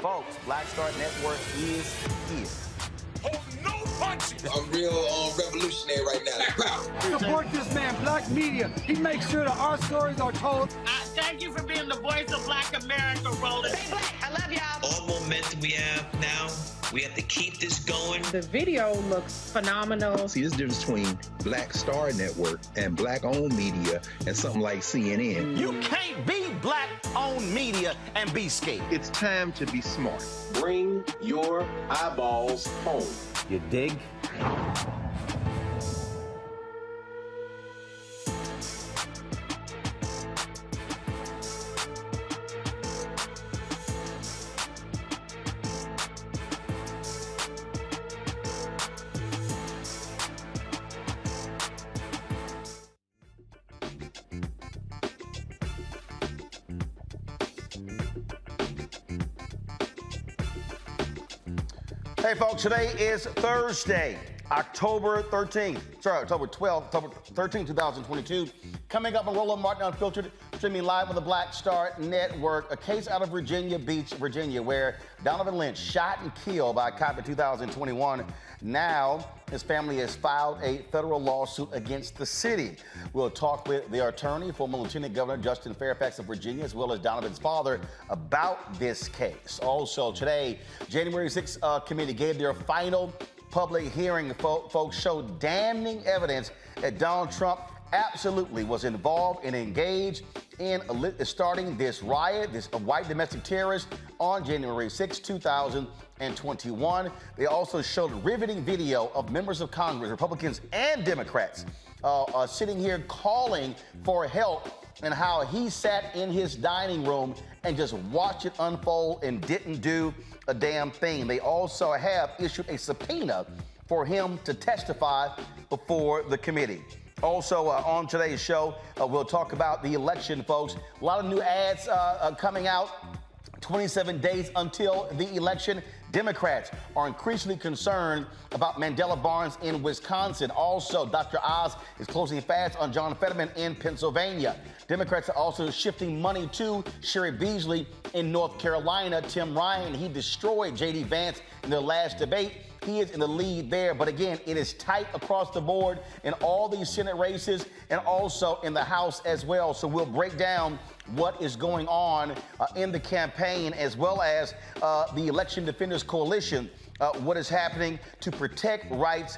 Folks, Black Star Network is here. Hold no punches. I'm real revolutionary right now. Support this man, Black media. He makes sure that our stories are told. Thank you for being the voice of Black America, Roland. Stay black. I love y'all. All momentum we have now, we have to keep this going. The video looks phenomenal. See, this difference between Black Star Network and Black-owned media and something like CNN. You can't be Black-owned media and be scared. It's time to be smart. Bring your eyeballs home. You dig? Hey folks, today is Thursday, October 12th, 2022. Coming up on Roland Martin Unfiltered, streaming live on the Black Star Network, a case out of Virginia Beach, Virginia, where Donovon Lynch shot and killed by a cop in 2021. Now, his family has filed a federal lawsuit against the city. We'll talk with their attorney, former Lieutenant Governor Justin Fairfax of Virginia, as well as Donovan's father, about this case. Also today, January 6th committee gave their final public hearing. Folks showed damning evidence that Donald Trump absolutely was involved and engaged in starting this riot, this white domestic terrorist on January 6, 2021. They also showed riveting video of members of Congress, Republicans and Democrats, sitting here calling for help, and how he sat in his dining room and just watched it unfold and didn't do a damn thing. They also have issued a subpoena for him to testify before the committee. Also, on today's show, we'll talk about the election, folks. A lot of new ads coming out. 27 days until the election. Democrats are increasingly concerned about Mandela Barnes in Wisconsin. Also, Dr. Oz is closing fast on John Fetterman in Pennsylvania. Democrats are also shifting money to Sherry Beasley in North Carolina. Tim Ryan, he destroyed J.D. Vance in their last debate. He is in the lead there, but again, it is tight across the board in all these Senate races and also in the House as well. So we'll break down what is going on in the campaign, as well as the Election Defenders Coalition, what is happening to protect rights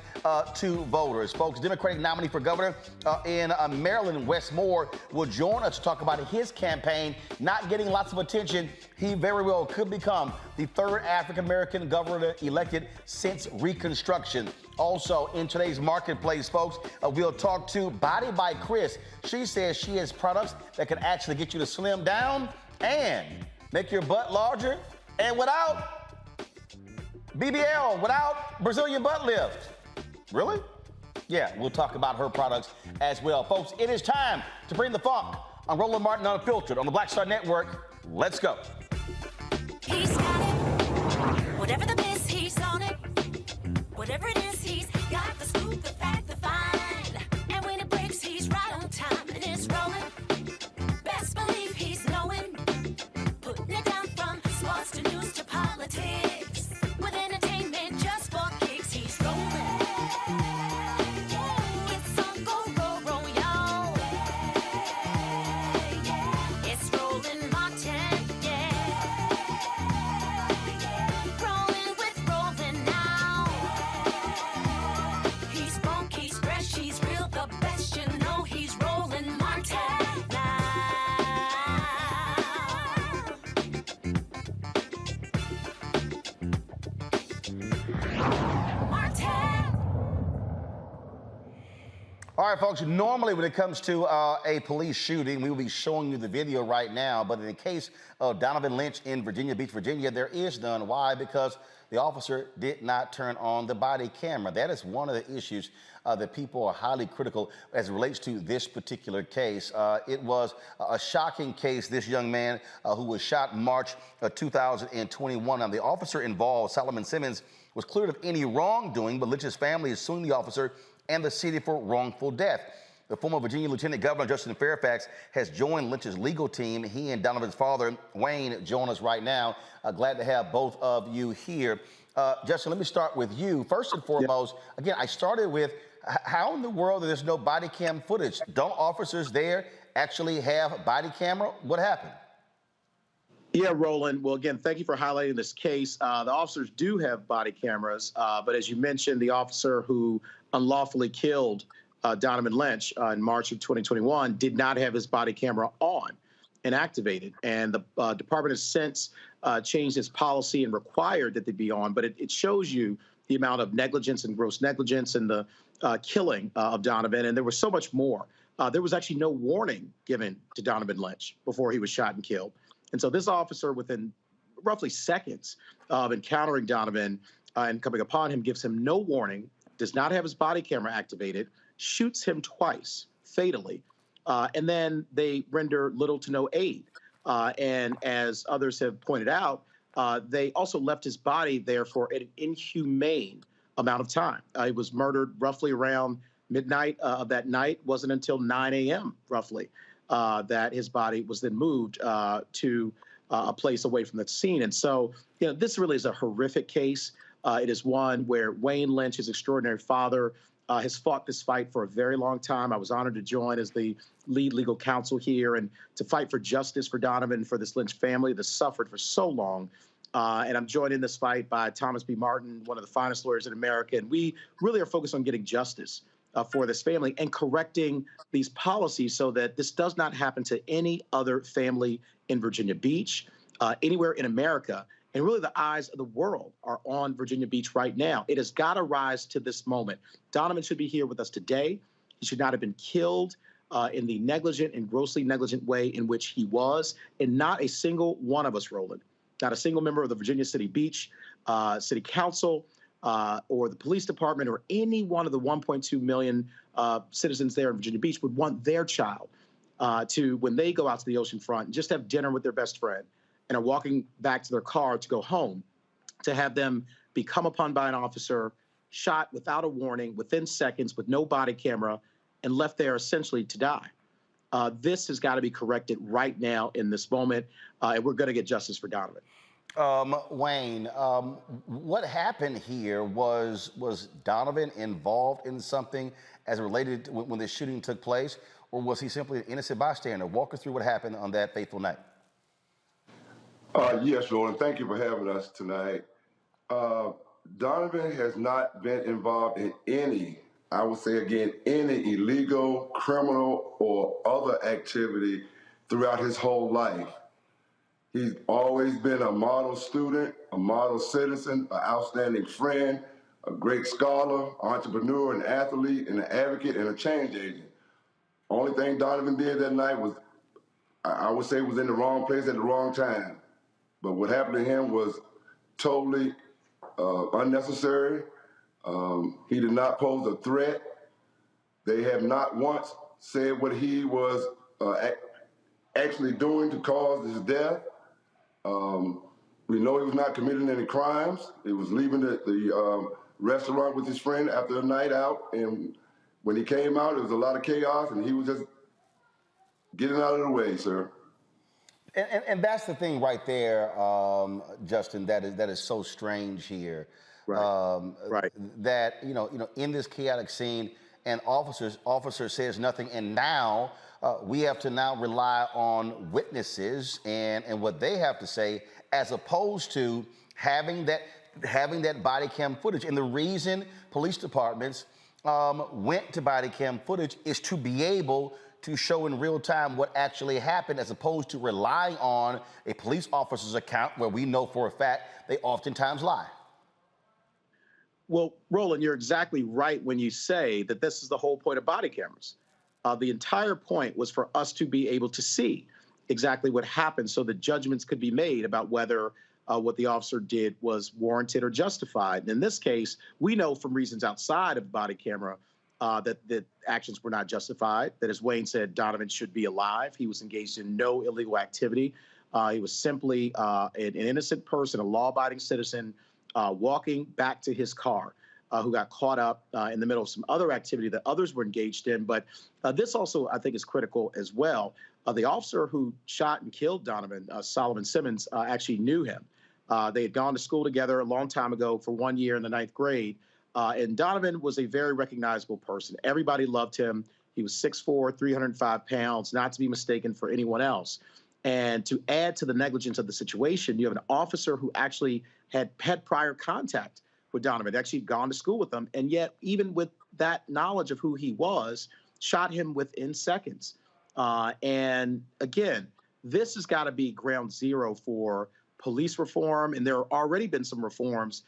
to voters. Folks, Democratic nominee for governor in Maryland, Wes Moore, will join us to talk about his campaign not getting lots of attention. He very well could become the third African-American governor elected since Reconstruction. Also, in today's marketplace, folks, we'll talk to Body by Chris. She says she has products that can actually get you to slim down and make your butt larger, and without BBL, without Brazilian butt lift. Really? Yeah, we'll talk about her products as well. Folks, it is time to bring the funk on Roland Martin Unfiltered on the Black Star Network. Let's go. He's got it. Whatever the miss, he's on it. Whatever it is, he's got the scoop, the fact, the find. And when it breaks, he's right on time and it's rolling. Best believe he's knowing. Putting it down from sports to news to politics. With entertainment just for kicks, he's rolling. It's on go, roll, y'all. It's Roland Martin, yeah. Rolling with Roland now. He's funk, he's fresh, he's real, the best, you know he's Roland Martin now. All right, folks, normally when it comes to a police shooting, we will be showing you the video right now. But in the case of Donovon Lynch in Virginia Beach, Virginia, there is none. Why? Because the officer did not turn on the body camera. That is one of the issues that people are highly critical as it relates to this particular case. It was a shocking case, this young man who was shot March 2021. Now, the officer involved, Solomon Simmons, was cleared of any wrongdoing, but Lynch's family is suing the officer and the city for wrongful death. The former Virginia Lieutenant Governor Justin Fairfax has joined Lynch's legal team. He and Donovan's father, Wayne, join us right now. Glad to have both of you here. Justin, let me start with you. First and foremost, again, I started with how in the world there's no body cam footage? Don't officers there actually have body camera? What happened? Yeah, Roland. Well, again, thank you for highlighting this case. The officers do have body cameras, but as you mentioned, the officer who unlawfully killed Donovon Lynch in March of 2021 did not have his body camera on and activated. And the department has since changed its policy and required that they be on. But it shows you the amount of negligence and gross negligence and the killing of Donovon. And there was so much more. There was actually no warning given to Donovon Lynch before he was shot and killed. And so this officer, within roughly seconds of encountering Donovon and coming upon him, gives him no warning, does not have his body camera activated, shoots him twice, fatally, and then they render little to no aid. And as others have pointed out, they also left his body there for an inhumane amount of time. He was murdered roughly around midnight of that night. Wasn't until 9 a.m. roughly that his body was then moved to a place away from that scene. And so, this really is a horrific case. It is one where Wayne Lynch, his extraordinary father, has fought this fight for a very long time. I was honored to join as the lead legal counsel here and to fight for justice for Donovon, for this Lynch family that suffered for so long. And I'm joined in this fight by Thomas B. Martin, one of the finest lawyers in America. And we really are focused on getting justice for this family and correcting these policies so that this does not happen to any other family in Virginia Beach, anywhere in America. And really the eyes of the world are on Virginia Beach right now. It has got to rise to this moment. Donovon should be here with us today. He should not have been killed in the negligent and grossly negligent way in which he was. And not a single one of us, Roland, not a single member of the Virginia City Beach City Council or the police department or any one of the 1.2 million citizens there in Virginia Beach would want their child to, when they go out to the ocean front, just have dinner with their best friend and are walking back to their car to go home, to have them be come upon by an officer, shot without a warning, within seconds, with no body camera, and left there essentially to die. This has got to be corrected right now in this moment, and we're going to get justice for Donovon. Wayne, what happened here was Donovon involved in something as related to when the shooting took place, or was he simply an innocent bystander? Walk us through what happened on that fateful night. Yes, Roland, thank you for having us tonight. Donovon has not been involved in any, I would say again, any illegal, criminal, or other activity throughout his whole life. He's always been a model student, a model citizen, an outstanding friend, a great scholar, entrepreneur, an athlete, and an advocate, and a change agent. Only thing Donovon did that night was, I would say, was in the wrong place at the wrong time. But what happened to him was totally unnecessary. He did not pose a threat. They have not once said what he was actually doing to cause his death. We know he was not committing any crimes. He was leaving the restaurant with his friend after a night out, and when he came out, there was a lot of chaos, and he was just getting out of the way, sir. And that's the thing right there, Justin, that is so strange here. Right. Right. That, in this chaotic scene, and officer says nothing, and now we have to now rely on witnesses and what they have to say, as opposed to having that body cam footage. And the reason police departments went to body cam footage is to be able to show in real time what actually happened, as opposed to relying on a police officer's account where we know for a fact they oftentimes lie. Well, Roland, you're exactly right when you say that this is the whole point of body cameras. The entire point was for us to be able to see exactly what happened so that judgments could be made about whether what the officer did was warranted or justified. And in this case, we know from reasons outside of the body camera that actions were not justified, that, as Wayne said, Donovon should be alive. He was engaged in no illegal activity. He was simply an innocent person, a law-abiding citizen, walking back to his car. who got caught up in the middle of some other activity that others were engaged in. But this also, I think, is critical as well. The officer who shot and killed Donovan, Solomon Simmons, actually knew him. They had gone to school together a long time ago for 1 year in the 9th grade. And Donovan was a very recognizable person. Everybody loved him. He was 6'4", 305 pounds, not to be mistaken for anyone else. And to add to the negligence of the situation, you have an officer who actually had prior contact with Donovan, actually gone to school with him, and yet even with that knowledge of who he was, shot him within seconds. And again, this has got to be ground zero for police reform, and there have already been some reforms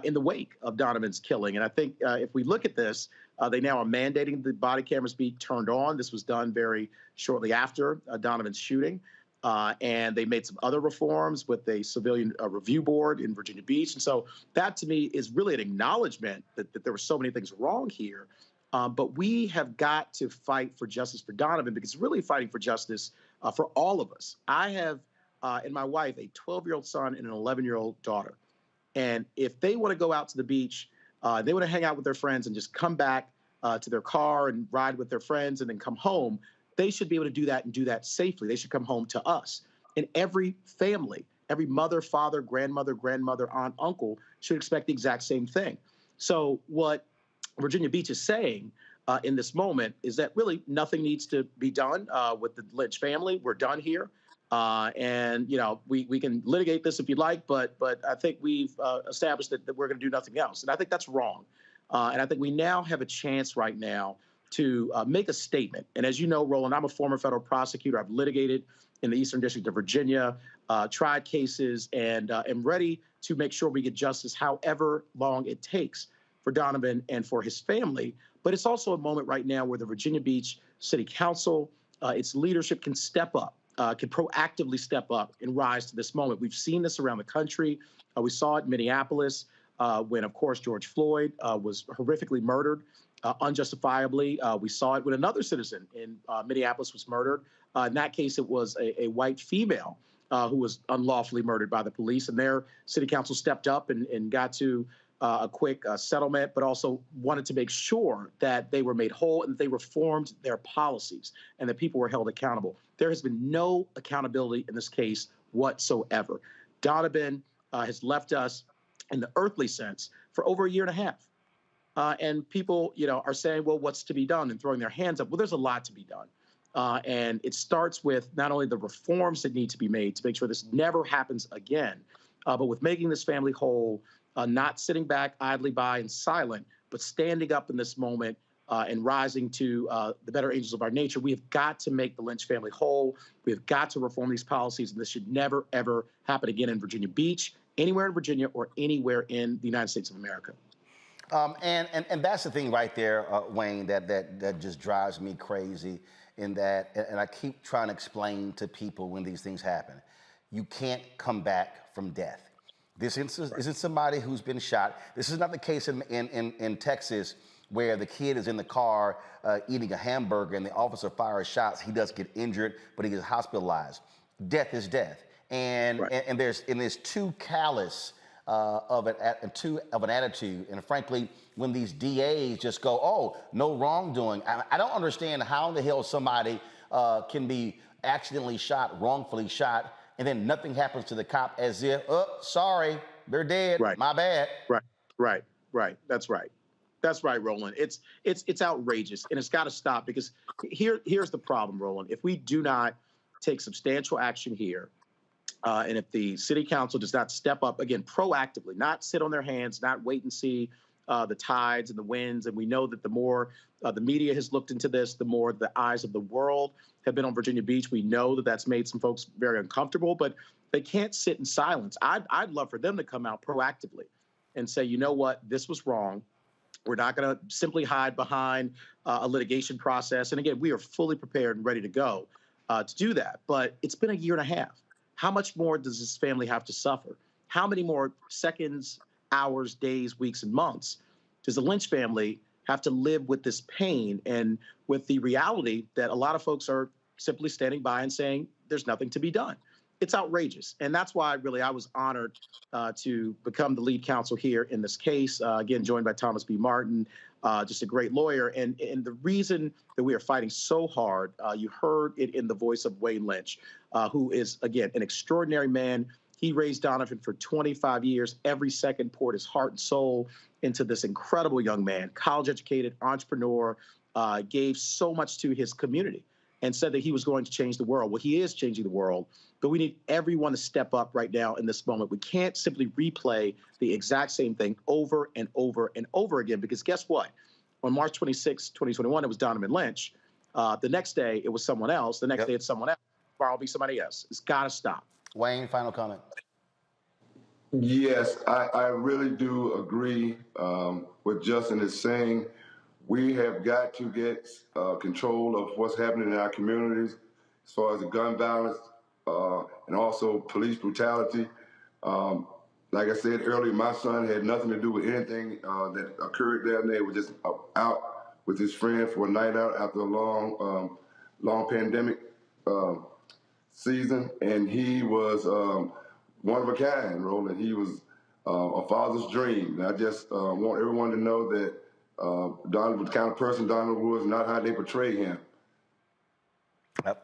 in the wake of Donovan's killing. And I think if we look at this, they now are mandating the body cameras be turned on. This was done very shortly after Donovan's shooting. And they made some other reforms with a civilian review board in Virginia Beach. And so that, to me, is really an acknowledgement that there were so many things wrong here. But we have got to fight for justice for Donovan, because it's really fighting for justice for all of us. I have, and my wife, a 12-year-old son and an 11-year-old daughter. And if they want to go out to the beach, they want to hang out with their friends and just come back to their car and ride with their friends and then come home, they should be able to do that and do that safely. They should come home to us. And every family, every mother, father, grandmother, aunt, uncle should expect the exact same thing. So what Virginia Beach is saying in this moment is that really nothing needs to be done with the Lynch family. We're done here. And, you know, we can litigate this if you'd like, but I think we've established that we're going to do nothing else. And I think that's wrong. And I think we now have a chance right now to make a statement. And as you know, Roland, I'm a former federal prosecutor. I've litigated in the Eastern District of Virginia, tried cases, and am ready to make sure we get justice however long it takes for Donovan and for his family. But it's also a moment right now where the Virginia Beach City Council, its leadership can step up, can proactively step up and rise to this moment. We've seen this around the country. We saw it in Minneapolis when, of course, George Floyd was horrifically murdered. Unjustifiably. We saw it when another citizen in Minneapolis was murdered. In that case, it was a white female who was unlawfully murdered by the police, and their city council stepped up and got to a quick settlement, but also wanted to make sure that they were made whole and that they reformed their policies and that people were held accountable. There has been no accountability in this case whatsoever. Donovan has left us in the earthly sense for over a year and a half. And people, you know, are saying, well, what's to be done, and throwing their hands up. Well, there's a lot to be done. And it starts with not only the reforms that need to be made to make sure this never happens again, but with making this family whole, not sitting back idly by and silent, but standing up in this moment and rising to the better angels of our nature. We have got to make the Lynch family whole. We have got to reform these policies, and this should never, ever happen again in Virginia Beach, anywhere in Virginia, or anywhere in the United States of America. And that's the thing right there, Wayne, that just drives me crazy. In that, and I keep trying to explain to people when these things happen, you can't come back from death. This isn't somebody who's been shot. This is not the case in Texas where the kid is in the car eating a hamburger and the officer fires shots. He does get injured, but he gets hospitalized. Death is death, and there's too callous of an attitude. And frankly, when these DAs just go, oh, no wrongdoing. I don't understand how in the hell somebody can be accidentally shot, wrongfully shot, and then nothing happens to the cop as if, oh, sorry, they're dead, my bad. Right. That's right, Roland. It's outrageous, and it's got to stop, because here's the problem, Roland. If we do not take substantial action here, and if the city council does not step up, again, proactively, not sit on their hands, not wait and see the tides and the winds, and we know that the more the media has looked into this, the more the eyes of the world have been on Virginia Beach. We know that that's made some folks very uncomfortable, but they can't sit in silence. I'd love for them to come out proactively and say, you know what, this was wrong. We're not going to simply hide behind a litigation process. And again, we are fully prepared and ready to go to do that. But it's been a year and a half. How much more does this family have to suffer? How many more seconds, hours, days, weeks, and months does the Lynch family have to live with this pain and with the reality that a lot of folks are simply standing by and saying there's nothing to be done? it's outrageous. And that's why really I was honored to become the lead counsel here in this case, again, joined by Thomas B. Martin, just a great lawyer. And the reason that we are fighting so hard, you heard it in the voice of Wayne Lynch, who is, again, an extraordinary man. He raised Donovan for 25 years, every second poured his heart and soul into this incredible young man, college-educated entrepreneur, gave so much to his community and said that he was going to change the world. Well, he is changing the world, but we need everyone to step up right now in this moment. We can't simply replay the exact same thing over and over and over again, because guess what? On March 26, 2021, it was Donovan Lynch. The next day, it was someone else. The next day, it's someone else. Tomorrow will be somebody else. It's got to stop. Wayne, final comment. Yes, I really do agree with Justin is saying. We have got to get control of what's happening in our communities as far as the gun violence and also police brutality. Like I said earlier, my son had nothing to do with anything that occurred down there. He was just out with his friend for a night out after a long pandemic season, and he was one of a kind, Roland. He was a father's dream. And I just want everyone to know that Donovan was the kind of person Donovan was, not how they portray him.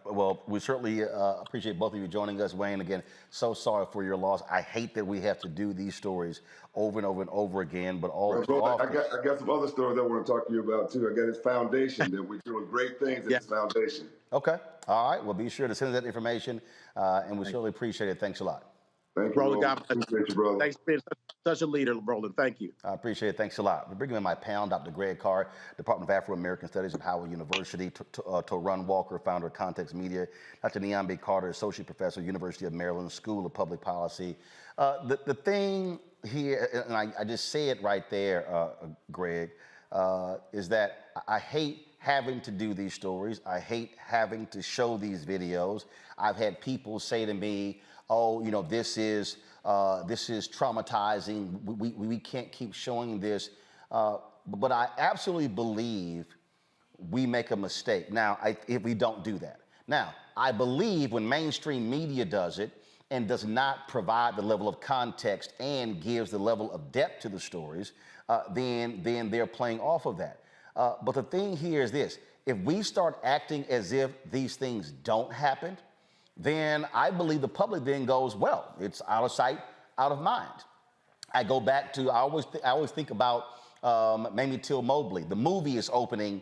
Well, we certainly appreciate both of you joining us. Wayne, again, so sorry for your loss. I hate that we have to do these stories over and over and over again, but all too often. I got some other stories I want to talk to you about, too. I got his foundation that we're doing great things at his foundation. Okay. All right. Well, be sure to send us that information, and we certainly appreciate it. Thanks a lot. Thank you, Roland. God bless. Appreciate you, brother. Thanks for being such a leader, Roland. Thank you. I appreciate it. Thanks a lot. We're bringing in my pal, Dr. Greg Carr, Department of Afro-American Studies at Howard University, Torun Walker, founder of Context Media, Dr. Niambe Carter, Associate Professor, University of Maryland School of Public Policy. The thing here, and I just say it right there, Greg, is that I hate having to do these stories. I hate having to show these videos. I've had people say to me, oh, you know, this is traumatizing. We can't keep showing this. But I absolutely believe we make a mistake now if we don't do that. Now, I believe when mainstream media does it and does not provide the level of context and gives the level of depth to the stories, then they're playing off of that. But the thing here is this: if we start acting as if these things don't happen, then I believe the public then goes, well, it's out of sight, out of mind. I go back to, I always think about Mamie Till Mobley. The movie is opening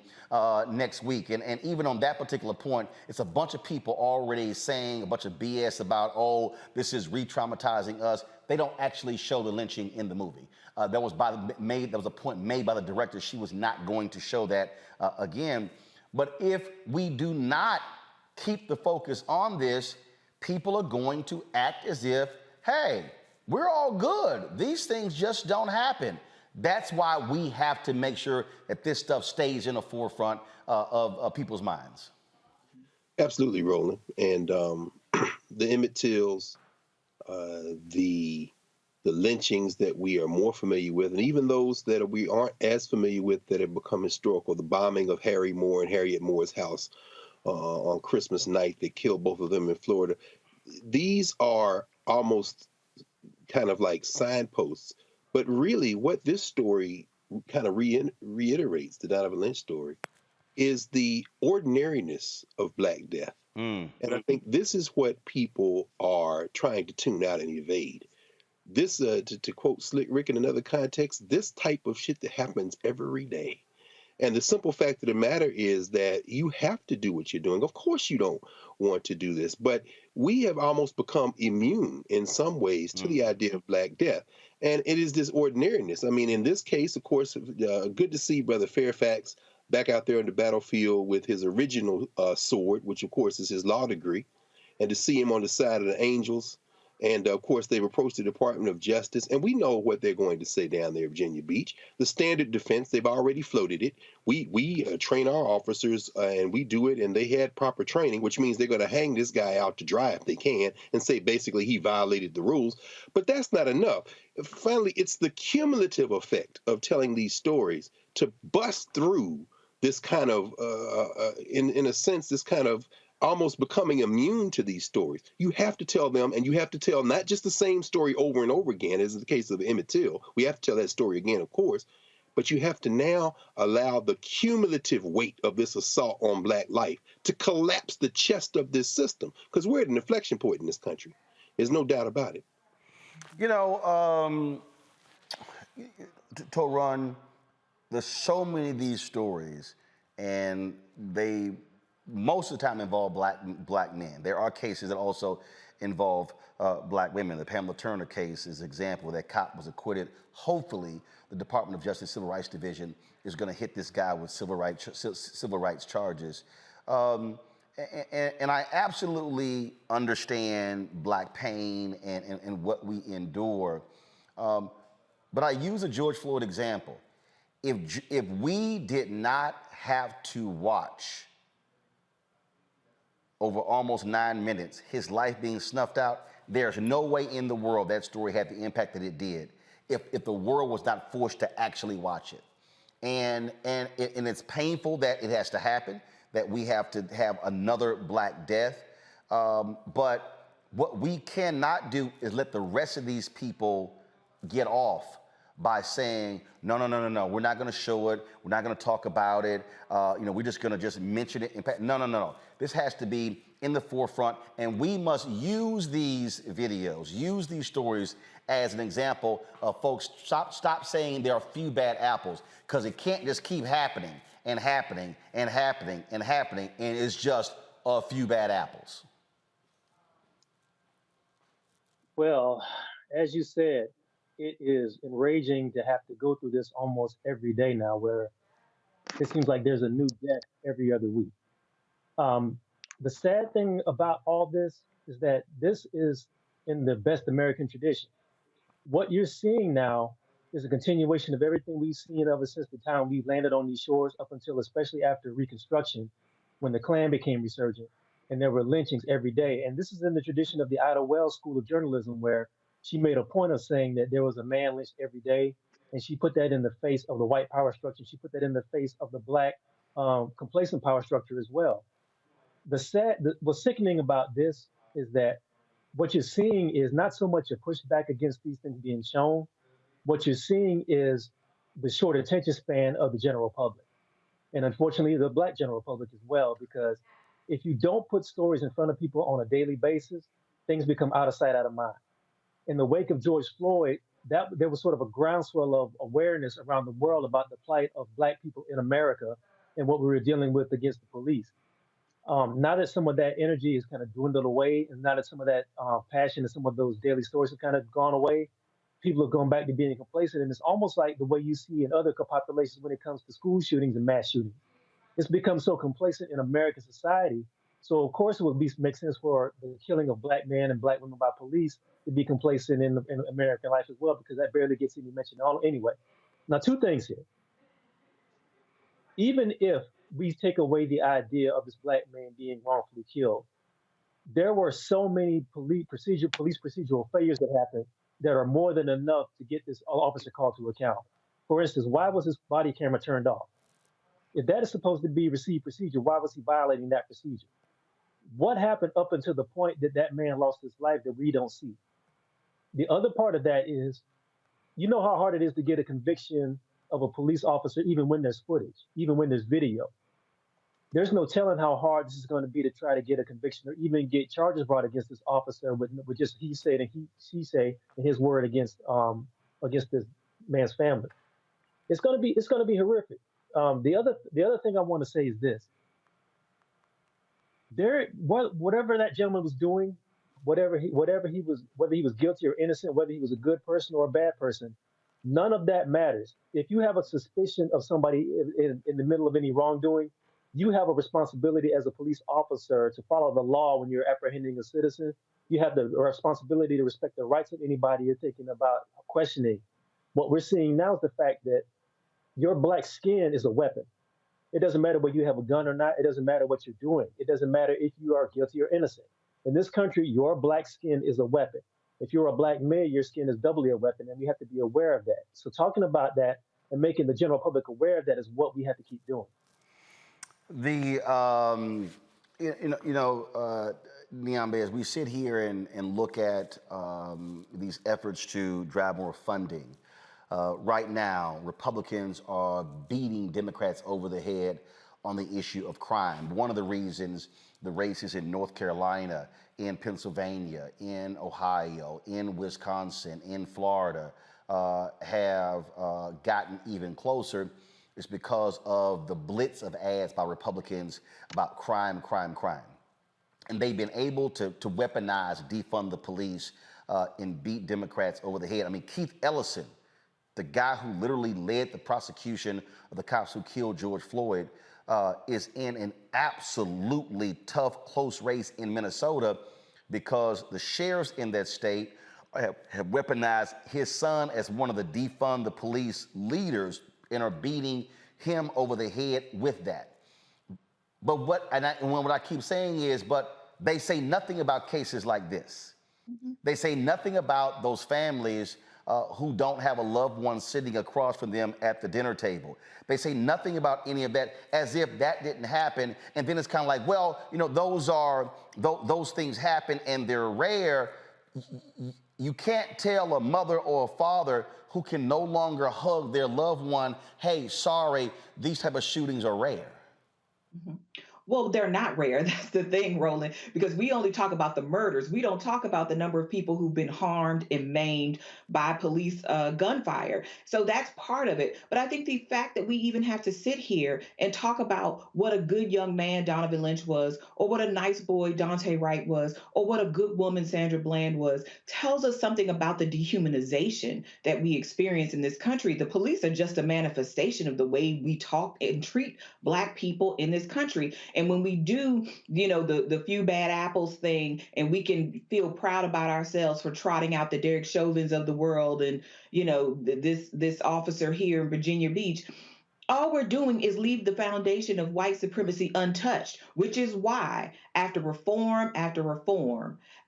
next week, and even on that particular point, it's a bunch of people already saying a bunch of BS about, oh, this is re-traumatizing us. They don't actually show the lynching in the movie. That was a point made by the director. She was not going to show that again. But if we do not keep the focus on this, people are going to act as if, hey, we're all good. These things just don't happen. That's why we have to make sure that this stuff stays in the forefront of people's minds. Absolutely, Roland. And the Emmett Tills, the lynchings that we are more familiar with, and even those that we aren't as familiar with that have become historical, the bombing of Harry Moore and Harriet Moore's house on Christmas night that killed both of them in Florida. These are almost kind of like signposts. But really what this story kind of reiterates, the Donovan Lynch story, is the ordinariness of Black death. And I think this is what people are trying to tune out and evade. This, to quote Slick Rick in another context, this type of shit that happens every day. And the simple fact of the matter is that you have to do what you're doing. Of course you don't want to do this, but we have almost become immune in some ways to the idea of Black death. And it is this ordinariness. I mean, in this case, of course, good to see Brother Fairfax back out there on the battlefield with his original sword, which of course is his law degree, and to see him on the side of the angels. And of course, they've approached the Department of Justice, and we know what they're going to say down there at Virginia Beach. The standard defense, they've already floated it. We train our officers, and we do it, and they had proper training, which means they're going to hang this guy out to dry if they can and say basically he violated the rules. But that's not enough. Finally, it's the cumulative effect of telling these stories to bust through this kind of, in a sense, this kind of almost becoming immune to these stories. You have to tell them, and you have to tell not just the same story over and over again, as in the case of Emmett Till. We have to tell that story again, of course, but you have to now allow the cumulative weight of this assault on Black life to collapse the chest of this system, because we're at an inflection point in this country. There's no doubt about it. You know, to run, there's so many of these stories, and they most of the time involve black men. There are cases that also involve black women. The Pamela Turner case is an example. That cop was acquitted. Hopefully, the Department of Justice Civil Rights Division is going to hit this guy with civil rights charges. And I absolutely understand black pain and what we endure. But I use a George Floyd example. If we did not have to watch over almost 9 minutes his life being snuffed out, there's no way in the world that story had the impact that it did if the world was not forced to actually watch it. And it's painful that it has to happen, that we have to have another black death. But what we cannot do is let the rest of these people get off by saying, no, we're not going to show it, we're not going to talk about it, we're just going to just mention it. No. This has to be in the forefront, and we must use these videos, use these stories as an example of folks stop saying there are a few bad apples, because it can't just keep happening and happening and happening and happening, and it's just a few bad apples. Well, as you said, it is enraging to have to go through this almost every day now, where it seems like there's a new death every other week. The sad thing about all this is that this is in the best American tradition. What you're seeing now is a continuation of everything we've seen ever since the time we landed on these shores, up until especially after Reconstruction, when the Klan became resurgent and there were lynchings every day. And this is in the tradition of the Ida Wells School of Journalism, where she made a point of saying that there was a man lynched every day, and she put that in the face of the white power structure. She put that in the face of the black complacent power structure as well. What's sickening about this is that what you're seeing is not so much a pushback against these things being shown. What you're seeing is the short attention span of the general public, and unfortunately the black general public as well, because if you don't put stories in front of people on a daily basis, things become out of sight, out of mind. In the wake of George Floyd, there was sort of a groundswell of awareness around the world about the plight of black people in America and what we were dealing with against the police. Now that some of that energy has kind of dwindled away, and now that some of that passion and some of those daily stories have kind of gone away, people have gone back to being complacent. And it's almost like the way you see in other populations when it comes to school shootings and mass shootings. It's become so complacent in American society. So of course it would make sense for the killing of black men and black women by police to be complacent in American life as well, because that barely gets any mention anyway. Now, two things here. Even if we take away the idea of this black man being wrongfully killed, there were so many police procedural failures that happened that are more than enough to get this officer called to account. For instance, why was his body camera turned off? If that is supposed to be received procedure, why was he violating that procedure? What happened up until the point that that man lost his life that we don't see? The other part of that is, you know how hard it is to get a conviction of a police officer, even when there's footage, even when there's video. There's no telling how hard this is going to be to try to get a conviction or even get charges brought against this officer with just he said and she say and his word against this man's family. It's going to be horrific. The other thing I want to say is this: whatever that gentleman was doing, whether he was guilty or innocent, whether he was a good person or a bad person, none of that matters. If you have a suspicion of somebody in the middle of any wrongdoing, you have a responsibility as a police officer to follow the law when you're apprehending a citizen. You have the responsibility to respect the rights of anybody you're thinking about questioning. What we're seeing now is the fact that your black skin is a weapon. It doesn't matter whether you have a gun or not. It doesn't matter what you're doing. It doesn't matter if you are guilty or innocent. In this country, your black skin is a weapon. If you're a black male, your skin is doubly a weapon, and we have to be aware of that. So talking about that and making the general public aware of that is what we have to keep doing. Niambe, as we sit here and look at these efforts to drive more funding, right now, Republicans are beating Democrats over the head on the issue of crime. One of the reasons the races in North Carolina, in Pennsylvania, in Ohio, in Wisconsin, in Florida have gotten even closer is because of the blitz of ads by Republicans about crime, crime, crime. And they've been able to weaponize, defund the police, and beat Democrats over the head. I mean, Keith Ellison, the guy who literally led the prosecution of the cops who killed George Floyd, is in an absolutely tough, close race in Minnesota because the sheriffs in that state have weaponized his son as one of the defund the police leaders and are beating him over the head with that. But what I keep saying is, but they say nothing about cases like this. Mm-hmm. They say nothing about those families who don't have a loved one sitting across from them at the dinner table. They say nothing about any of that, as if that didn't happen. And then it's kind of like, well, those things happen and they're rare. You can't tell a mother or a father who can no longer hug their loved one, hey, sorry, these type of shootings are rare. Mm-hmm. Well, they're not rare. That's the thing, Roland, because we only talk about the murders. We don't talk about the number of people who've been harmed and maimed by police gunfire. So that's part of it. But I think the fact that we even have to sit here and talk about what a good young man Donovon Lynch was, or what a nice boy Daunte Wright was, or what a good woman Sandra Bland was, tells us something about the dehumanization that we experience in this country. The police are just a manifestation of the way we talk and treat Black people in this country. And when we do, the few bad apples thing, and we can feel proud about ourselves for trotting out the Derek Chauvins of the world and, this officer here in Virginia Beach, all we're doing is leave the foundation of white supremacy untouched, which is why after reform,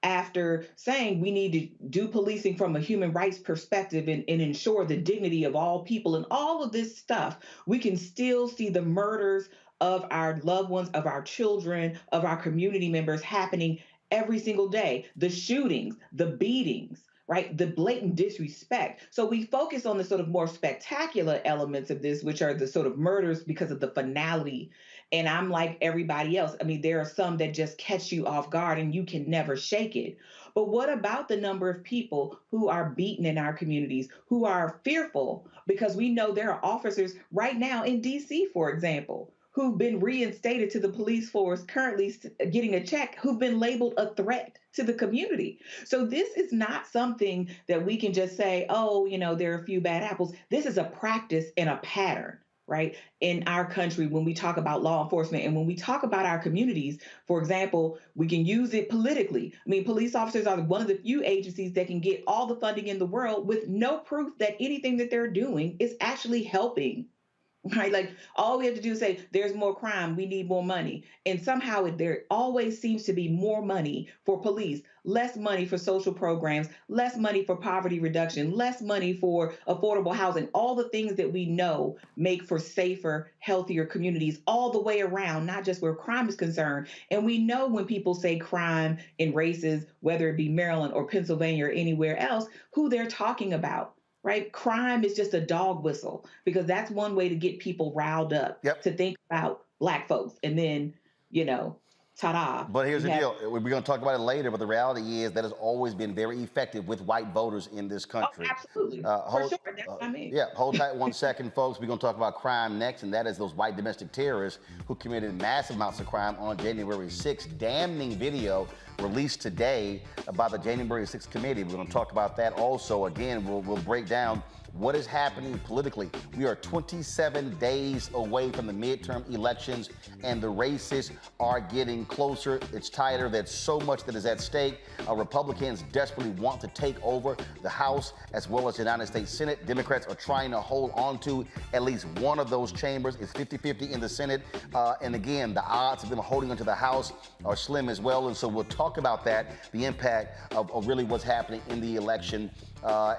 after saying we need to do policing from a human rights perspective and ensure the dignity of all people and all of this stuff, we can still see the murders of our loved ones, of our children, of our community members happening every single day. The shootings, the beatings, right? The blatant disrespect. So we focus on the sort of more spectacular elements of this, which are the sort of murders because of the finality. And I'm like everybody else. I mean, there are some that just catch you off guard and you can never shake it. But what about the number of people who are beaten in our communities, who are fearful? Because we know there are officers right now in D.C., for example, who've been reinstated to the police force, currently getting a check, who've been labeled a threat to the community. So this is not something that we can just say, oh, there are a few bad apples. This is a practice and a pattern, right, in our country when we talk about law enforcement and when we talk about our communities. For example, we can use it politically. I mean, police officers are one of the few agencies that can get all the funding in the world with no proof that anything that they're doing is actually helping. Right? Like all we have to do is say there's more crime, we need more money. And somehow there always seems to be more money for police, less money for social programs, less money for poverty reduction, less money for affordable housing, all the things that we know make for safer, healthier communities all the way around, not just where crime is concerned. And we know when people say crime in races, whether it be Maryland or Pennsylvania or anywhere else, who they're talking about. Right? Crime is just a dog whistle because that's one way to get people riled up to think about Black folks. And then, ta-da. But here's the deal. We're going to talk about it later, but the reality is that has always been very effective with white voters in this country. Oh, absolutely. For sure. That's what I mean. Yeah. Hold tight 1 second, folks. We're going to talk about crime next, and that is those white domestic terrorists who committed massive amounts of crime on January 6th. Damning video released today by the January 6th committee. We're going to talk about that also. Again, we'll break down what is happening politically. We are 27 days away from the midterm elections, and the races are getting closer. It's tighter. There's so much that is at stake. Republicans desperately want to take over the House as well as the United States Senate. Democrats are trying to hold on to at least one of those chambers. It's 50-50 in the Senate. And again, the odds of them holding onto the House are slim as well. And so we'll talk talk about that, the impact of really what's happening in the election.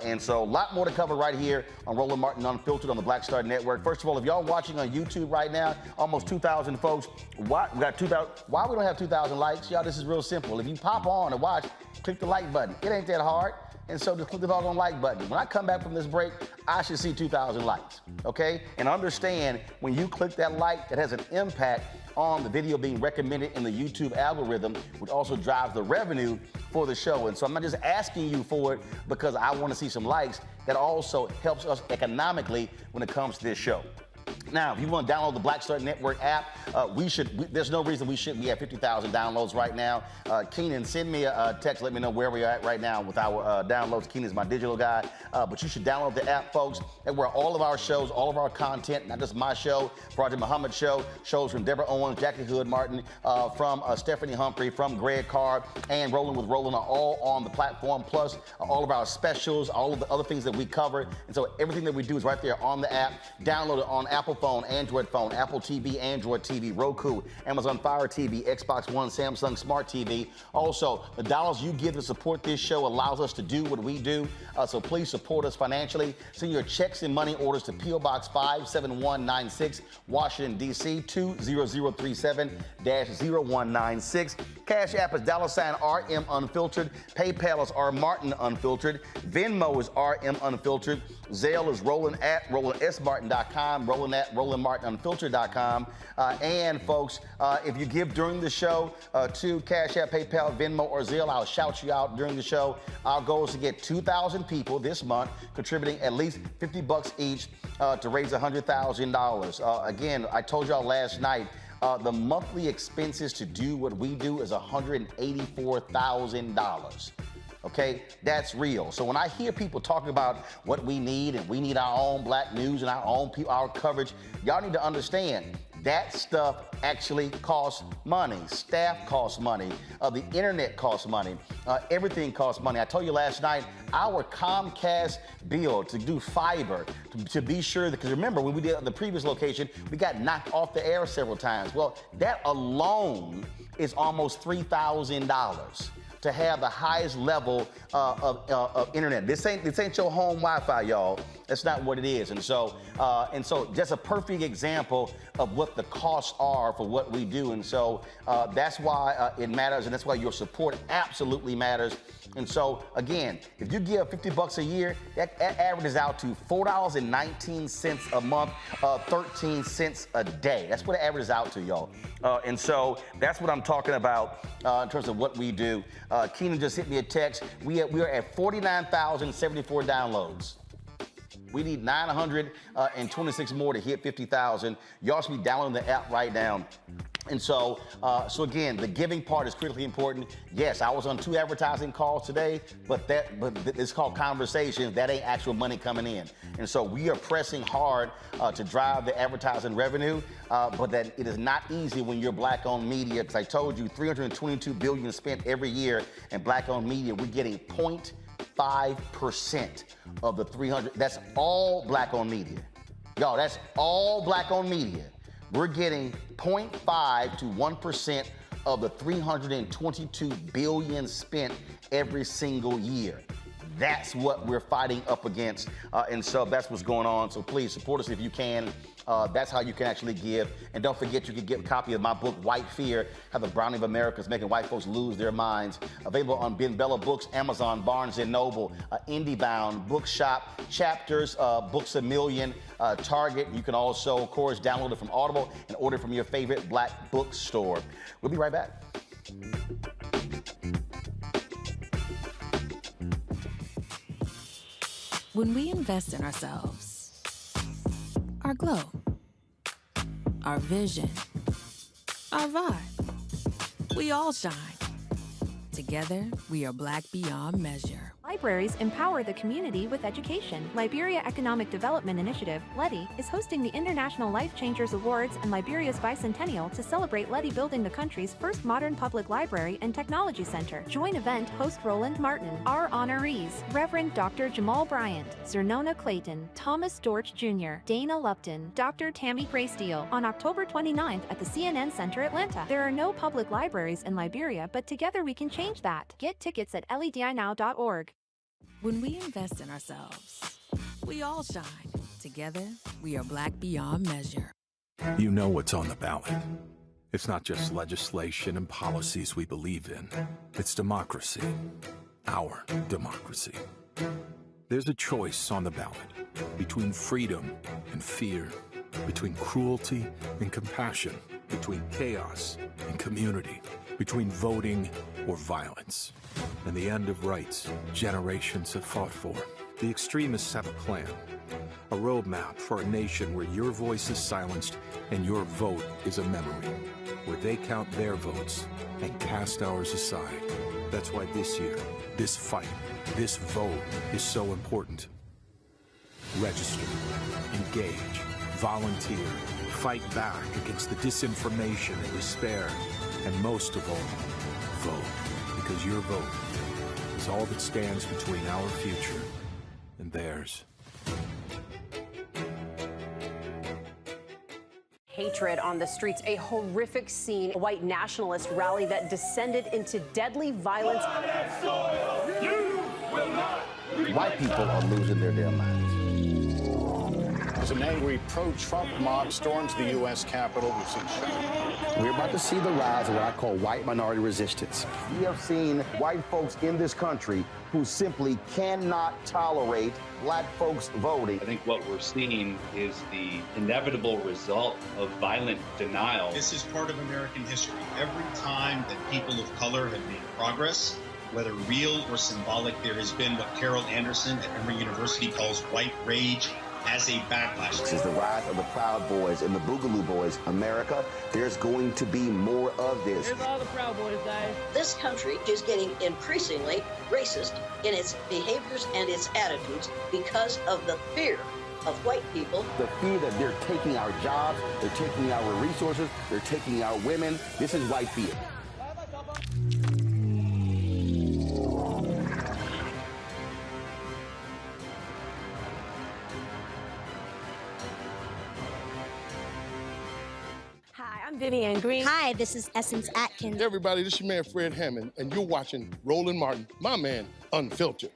And so a lot more to cover right here on Roland Martin Unfiltered on the Black Star Network. First of all, if y'all watching on YouTube right now, almost 2,000 folks. Why we don't have 2,000 likes? Y'all, this is real simple. If you pop on and watch, click the like button. It ain't that hard. And so just click the doggone like button. When I come back from this break, I should see 2,000 likes, okay? And understand, when you click that like, it has an impact on the video being recommended in the YouTube algorithm, which also drives the revenue for the show. And so I'm not just asking you for it because I want to see some likes. That also helps us economically when it comes to this show. Now, if you want to download the Black Star Network app, there's no reason we shouldn't be at 50,000 downloads right now. Keenan, send me a text, let me know where we're at right now with our downloads. Keenan's my digital guy. But you should download the app, folks. And where all of our shows, all of our content, not just my show, Project Muhammad show, shows from Deborah Owens, Jackie Hood Martin, from Stephanie Humphrey, from Greg Carr, and Rolling with Roland are all on the platform, plus all of our specials, all of the other things that we cover. And so everything that we do is right there on the app. Download it on Apple phone, Android phone, Apple TV, Android TV, Roku, Amazon Fire TV, Xbox One, Samsung Smart TV. Also, the dollars you give to support this show allows us to do what we do. So please support us financially. Send your checks and money orders to P.O. Box 57196, Washington, D.C. 20037-0196. Cash App is $RM Unfiltered. PayPal is R Martin Unfiltered. Venmo is RM Unfiltered. Zelle is Roland at RolandSMartin.com, Roland at RolandMartinUnfiltered.com. And folks, if you give during the show to Cash App, PayPal, Venmo, or Zelle, I'll shout you out during the show. Our goal is to get 2,000 people this month contributing at least $50 each to raise $100,000. Again, I told y'all last night, the monthly expenses to do what we do is $184,000. Okay, that's real. So when I hear people talking about what we need and we need our own black news and our own our coverage, y'all need to understand that stuff actually costs money. Staff costs money. The internet costs money. Everything costs money. I told you last night, our Comcast bill to do fiber, to be sure, because remember when we did the previous location, we got knocked off the air several times. Well, that alone is almost $3,000. To have the highest level of internet. This ain't your home Wi-Fi, y'all. That's not what it is. And so just a perfect example of what the costs are for what we do. And so that's why it matters, and that's why your support absolutely matters. And so again, if you give $50 a year, that averages out to $4.19 a month, 13 cents a day. That's what it averages out to, y'all. And so that's what I'm talking about in terms of what we do. Keenan just hit me a text. We are at 49,074 downloads. We need 926 more to hit 50,000. Y'all should be downloading the app right now. And so again, the giving part is critically important. Yes, I was on 2 advertising calls today, but it's called conversations. That ain't actual money coming in. And so we are pressing hard to drive the advertising revenue, but that it is not easy when you're black-owned media. Because I told you, $322 billion spent every year in black-owned media. We're getting 0.5% of the 300. That's all black-owned media. Y'all, that's all black-owned media. We're getting 0.5 to 1% of the $322 billion spent every single year. That's what we're fighting up against, and so that's what's going on. So please support us if you can. That's how you can actually give. And don't forget, you can get a copy of my book, White Fear, How the Browning of America is Making White Folks Lose Their Minds. Available on Ben Bella Books, Amazon, Barnes & Noble, IndieBound, Bookshop, Chapters, Books A Million, Target. You can also, of course, download it from Audible and order from your favorite black bookstore. We'll be right back. When we invest in ourselves, our glow, our vision, our vibe, we all shine. Together, we are black beyond measure. My libraries empower the community with education. Liberia Economic Development Initiative, LEDI, is hosting the International Life Changers Awards and Liberia's bicentennial to celebrate LEDI building the country's first modern public library and technology center. Join event host Roland Martin. Our honorees: Reverend Dr. Jamal Bryant, Zernona Clayton, Thomas Dorch Jr., Dana Lupton, Dr. Tammy Graysteele, on October 29th at the CNN Center, Atlanta. There are no public libraries in Liberia, but together we can change that. Get tickets at ledinow.org. When we invest in ourselves, we all shine. Together, we are Black beyond measure. You know what's on the ballot. It's not just legislation and policies we believe in. It's democracy. Our democracy. There's a choice on the ballot between freedom and fear, between cruelty and compassion, between chaos and community, between voting or violence, and the end of rights generations have fought for. The extremists have a plan, a roadmap for a nation where your voice is silenced and your vote is a memory, where they count their votes and cast ours aside. That's why this year, this fight, this vote is so important. Register, engage, volunteer, fight back against the disinformation and despair, and most of all, vote, because your vote is all that stands between our future and theirs. Hatred on the streets, a horrific scene, a white nationalist rally that descended into deadly violence. White people are losing their damn minds. As an angry pro-Trump mob storms the U.S. Capitol, we've seen shooting. We're about to see the rise of what I call white minority resistance. We have seen white folks in this country who simply cannot tolerate black folks voting. I think what we're seeing is the inevitable result of violent denial. This is part of American history. Every time that people of color have made progress, whether real or symbolic, there has been what Carol Anderson at Emory University calls white rage as a backlash. This is the rise of the Proud Boys and the Boogaloo Boys. America, there's going to be more of this. Here's all the Proud Boys, guys. This country is getting increasingly racist in its behaviors and its attitudes because of the fear of white people. The fear that they're taking our jobs, they're taking our resources, they're taking our women. This is white fear. I'm Vivian Green. Hi, this is Essence Atkins. Hey everybody, this is your man Fred Hammond, and you're watching Roland Martin, my man, Unfiltered.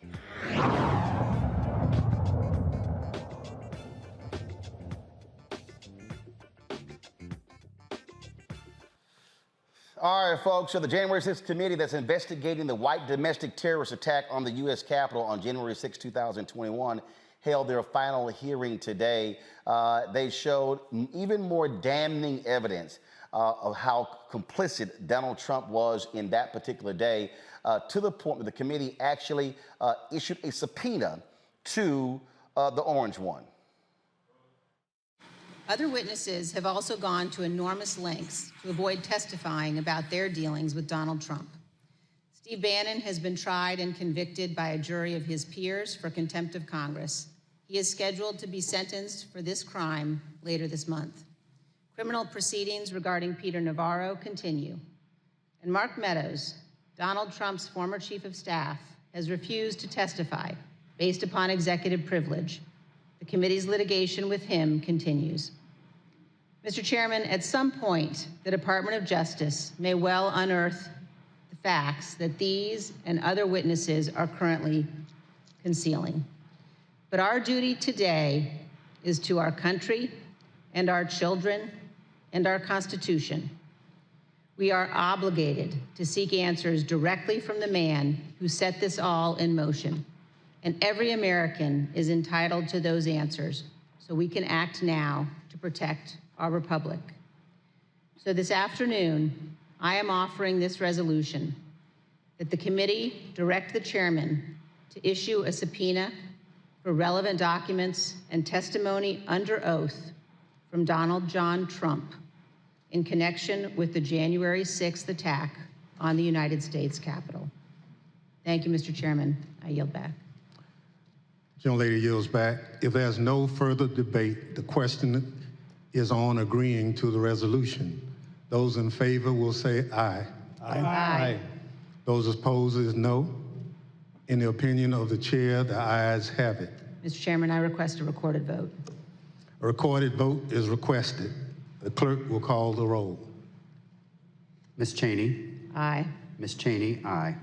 All right, folks, so the January 6th committee that's investigating the white domestic terrorist attack on the U.S. Capitol on January 6, 2021, held their final hearing today. They showed even more damning evidence of how complicit Donald Trump was in that particular day, to the point that the committee actually issued a subpoena to the Orange One. Other witnesses have also gone to enormous lengths to avoid testifying about their dealings with Donald Trump. Steve Bannon has been tried and convicted by a jury of his peers for contempt of Congress. He is scheduled to be sentenced for this crime later this month. Criminal proceedings regarding Peter Navarro continue. And Mark Meadows, Donald Trump's former chief of staff, has refused to testify based upon executive privilege. The committee's litigation with him continues. Mr. Chairman, at some point, the Department of Justice may well unearth the facts that these and other witnesses are currently concealing. But our duty today is to our country and our children and our Constitution. We are obligated to seek answers directly from the man who set this all in motion. And every American is entitled to those answers, so we can act now to protect our republic. So this afternoon, I am offering this resolution that the committee direct the chairman to issue a subpoena for relevant documents and testimony under oath from Donald John Trump in connection with the January 6th attack on the United States Capitol. Thank you, Mr. Chairman. I yield back. Gentlelady yields back. If there's no further debate, the question is on agreeing to the resolution. Those in favor will say aye. Aye. Aye. Those opposed is no. In the opinion of the chair, the ayes have it. Mr. Chairman, I request a recorded vote. A recorded vote is requested. The clerk will call the roll. Ms. Cheney. Aye. Ms. Cheney, aye.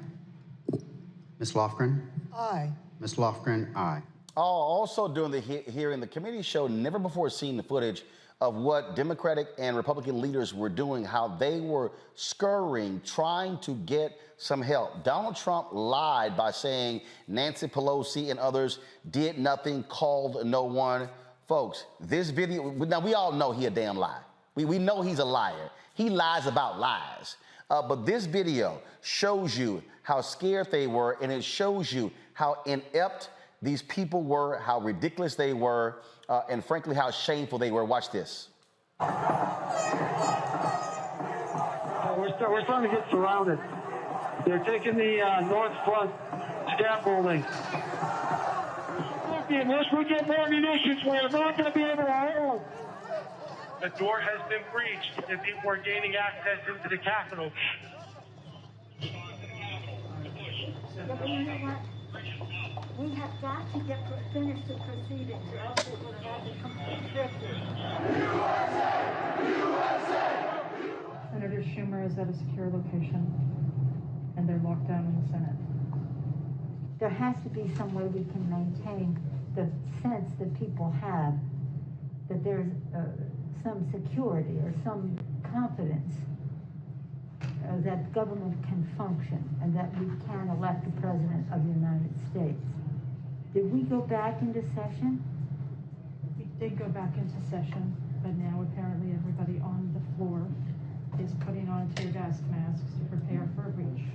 Ms. Lofgren. Aye. Ms. Lofgren, aye. Also during the hearing, the committee showed never before seen the footage of what Democratic and Republican leaders were doing, how they were scurrying, trying to get some help. Donald Trump lied by saying Nancy Pelosi and others did nothing, called no one. Folks, this video, now we all know he a damn lie. We know he's a liar. He lies about lies. But this video shows you how scared they were, and it shows you how inept these people were, how ridiculous they were, and frankly, how shameful they were. Watch this. We're starting to get surrounded. They're taking the north front scaffolding. Unless we get more munitions, we're not going to be able to hold. The door has been breached, and people are gaining access into the Capitol. We have got to finish the proceedings, or else it will have become constricted. Senator Schumer is at a secure location, and they're locked down in the Senate. There has to be some way we can maintain the sense that people have that there's some security or some confidence that government can function and that we can elect the President of the United States. Did we go back into session? We did go back into session, but now apparently everybody on the floor is putting on tear gas masks to prepare for a breach.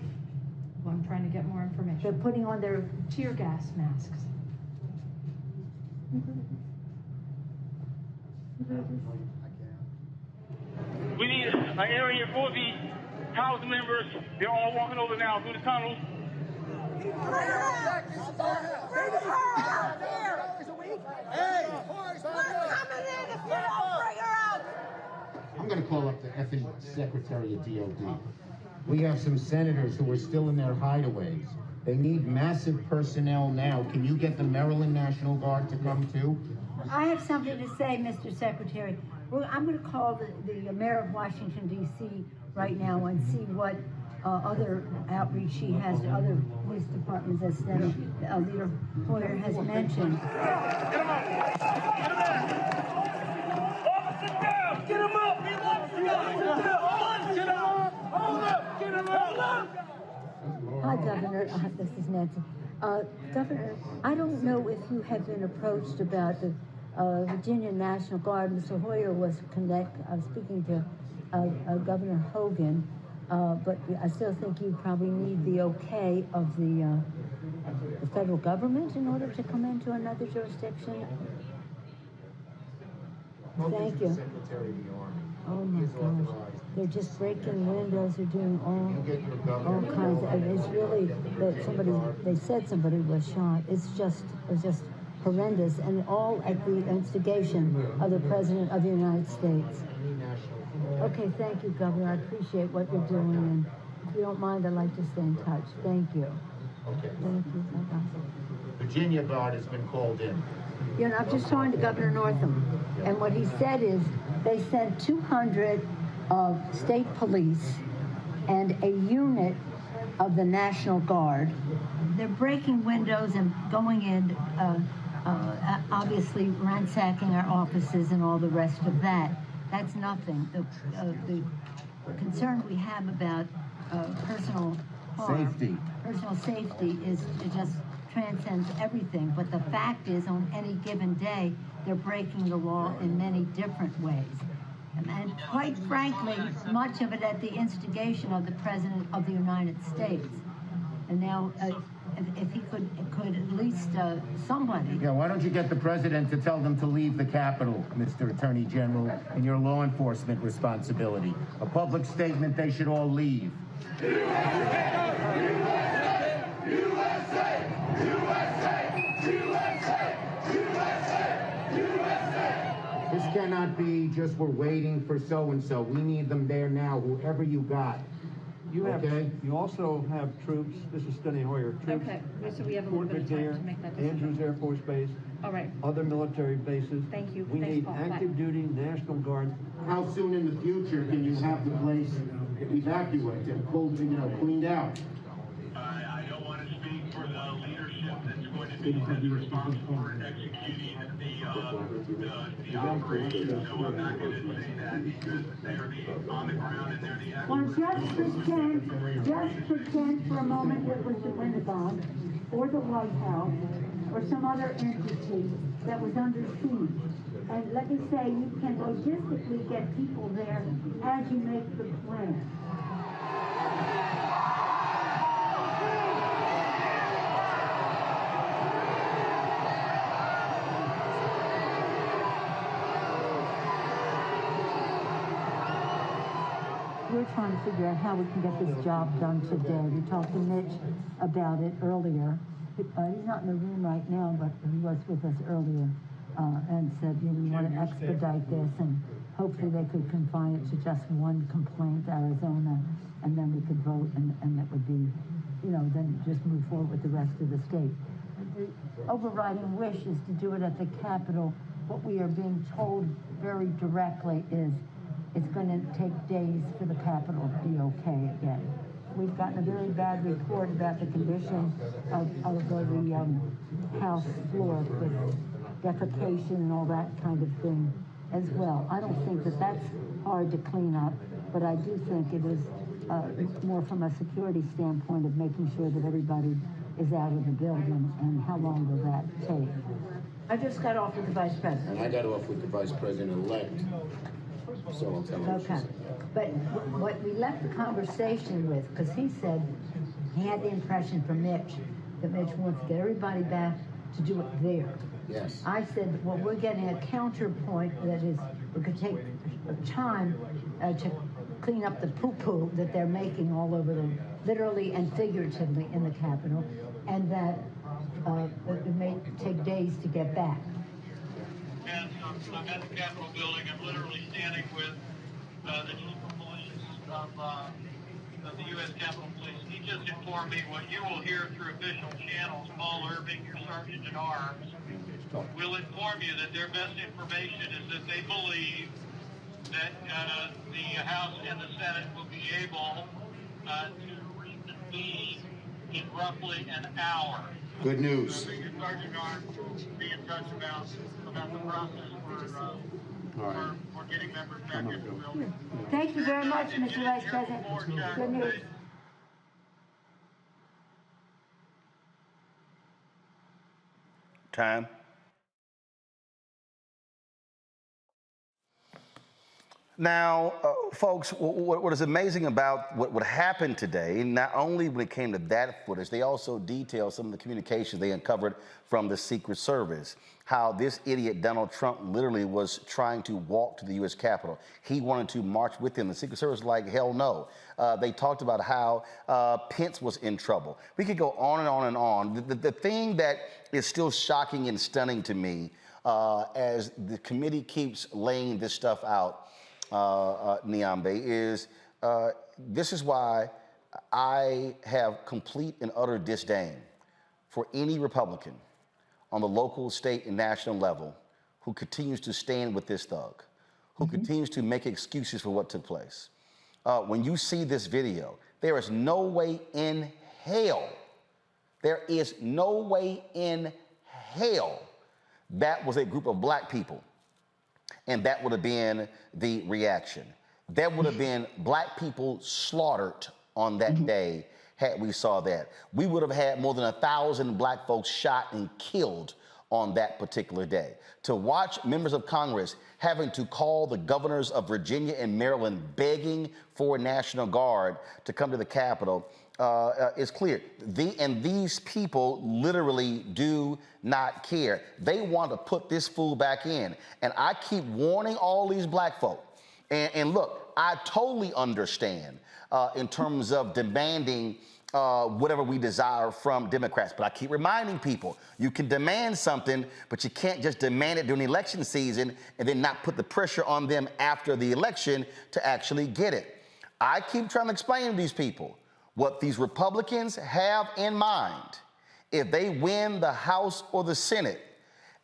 Well, I'm trying to get more information. They're putting on their tear gas masks. We need an area for the House members. They're all walking over now through the tunnels. I'm going to call up the effing Secretary of DOD. We have some senators who are still in their hideaways. They need massive personnel now. Can you get the Maryland National Guard to come too? I have something to say, Mr. Secretary. I'm going to call the mayor of Washington, D.C. right now and see what other outreach she has to other police departments, as Senator Leader Hoyer has mentioned. Get him up! Get him up! Get him up! Hi, Governor. This is Nancy. Governor, I don't know if you have been approached about the Virginia National Guard. Mr. Hoyer was speaking to Governor Hogan, but I still think you probably need the okay of the federal government in order to come into another jurisdiction. Thank you. Oh my gosh. They're just breaking windows. They're doing all kinds of, it's really that they said somebody was shot. It's just horrendous, and all at the instigation of the President of the United States. Okay, thank you, Governor. I appreciate what you're doing, and if you don't mind, I'd like to stay in touch. Thank you. Okay. Thank you. Virginia Guard has been called in. You know, I'm just talking to Governor Northam, and what he said is they sent 200 of state police and a unit of the National Guard. They're breaking windows and going in, obviously ransacking our offices and all the rest of that. That's nothing. The concern we have about personal harm, personal safety is it just transcends everything. But the fact is, on any given day, they're breaking the law in many different ways. And quite frankly, much of it at the instigation of the President of the United States. And now, if he could at least somebody. Yeah, why don't you get the President to tell them to leave the Capitol, Mr. Attorney General, in your law enforcement responsibility. A public statement, they should all leave. USA! USA! USA! USA! USA! This cannot be just we're waiting for so-and-so. We need them there now, whoever you got. You also have troops. This is Steny Hoyer. Troops. Okay, so we have a Fort little bit of time McNair, to make that decision. Andrews Air Force Base. All right. Other military bases. Thank you. We Thanks, need Paul. Bye. active duty National Guard. How soon in the future can you have the place evacuated and pulled, cleaned out? I don't want to speak for the leadership that's going to be responsible for executing the operation, so I'm not going to say that because they're on the ground and they're the Well, just pretend for a moment it was the Pentagon or the White House or some other entity that was under siege. And let me say, you can logistically get people there as you make the plan. We're trying to figure out how we can get this job done today. We talked to Mitch about it earlier. He's not in the room right now, but he was with us earlier and said, we want to expedite this, and hopefully they could confine it to just one complaint, Arizona, and then we could vote, and that would be, then just move forward with the rest of the state. The overriding wish is to do it at the Capitol. What we are being told very directly is it's going to take days for the Capitol to be okay again. We've gotten a very bad report about the condition of the House floor with defecation and all that kind of thing as well. I don't think that that's hard to clean up, but I do think it is more from a security standpoint of making sure that everybody is out of the building, and how long will that take? I just got off with the Vice President. And I got off with the Vice President-elect. So I'll tell him. Okay. But what we left the conversation with, because he said he had the impression from Mitch that Mitch wants to get everybody back to do it there. Yes. I said, well, we're getting a counterpoint that is, it could take time to clean up the poo-poo that they're making all over them, literally and figuratively in the Capitol, and that it may take days to get back. And I'm at the Capitol building. I'm literally standing with the chief of police of the U.S. Capitol Police. He just informed me what you will hear through official channels. Paul Irving, your sergeant at arms, will inform you that their best information is that they believe that the House and the Senate will be able to reconvene in roughly an hour. Good news. Your sergeant at arms will be in touch about the process for getting members back into the building. Thank you very much, Mr. Vice President. Good news. Time. Now, folks, what is amazing about what happened today, not only when it came to that footage, they also detailed some of the communications they uncovered from the Secret Service. How this idiot, Donald Trump, literally was trying to walk to the U.S. Capitol. He wanted to march with him. The Secret Service was like, hell no. They talked about how Pence was in trouble. We could go on and on and on. The thing that is still shocking and stunning to me as the committee keeps laying this stuff out, Niambe, is this is why I have complete and utter disdain for any Republican on the local, state, and national level who continues to stand with this thug, who continues to make excuses for what took place. When you see this video, there is no way in hell, that was a group of black people. And that would have been the reaction. There would have been black people slaughtered on that day had we saw that. We would have had more than 1,000 black folks shot and killed on that particular day. To watch members of Congress having to call the governors of Virginia and Maryland begging for National Guard to come to the Capitol is clear. These people literally do not care. They want to put this fool back in. And I keep warning all these black folk. And look, I totally understand in terms of demanding whatever we desire from Democrats. But I keep reminding people, you can demand something, but you can't just demand it during election season and then not put the pressure on them after the election to actually get it. I keep trying to explain to these people what these Republicans have in mind. If they win the House or the Senate,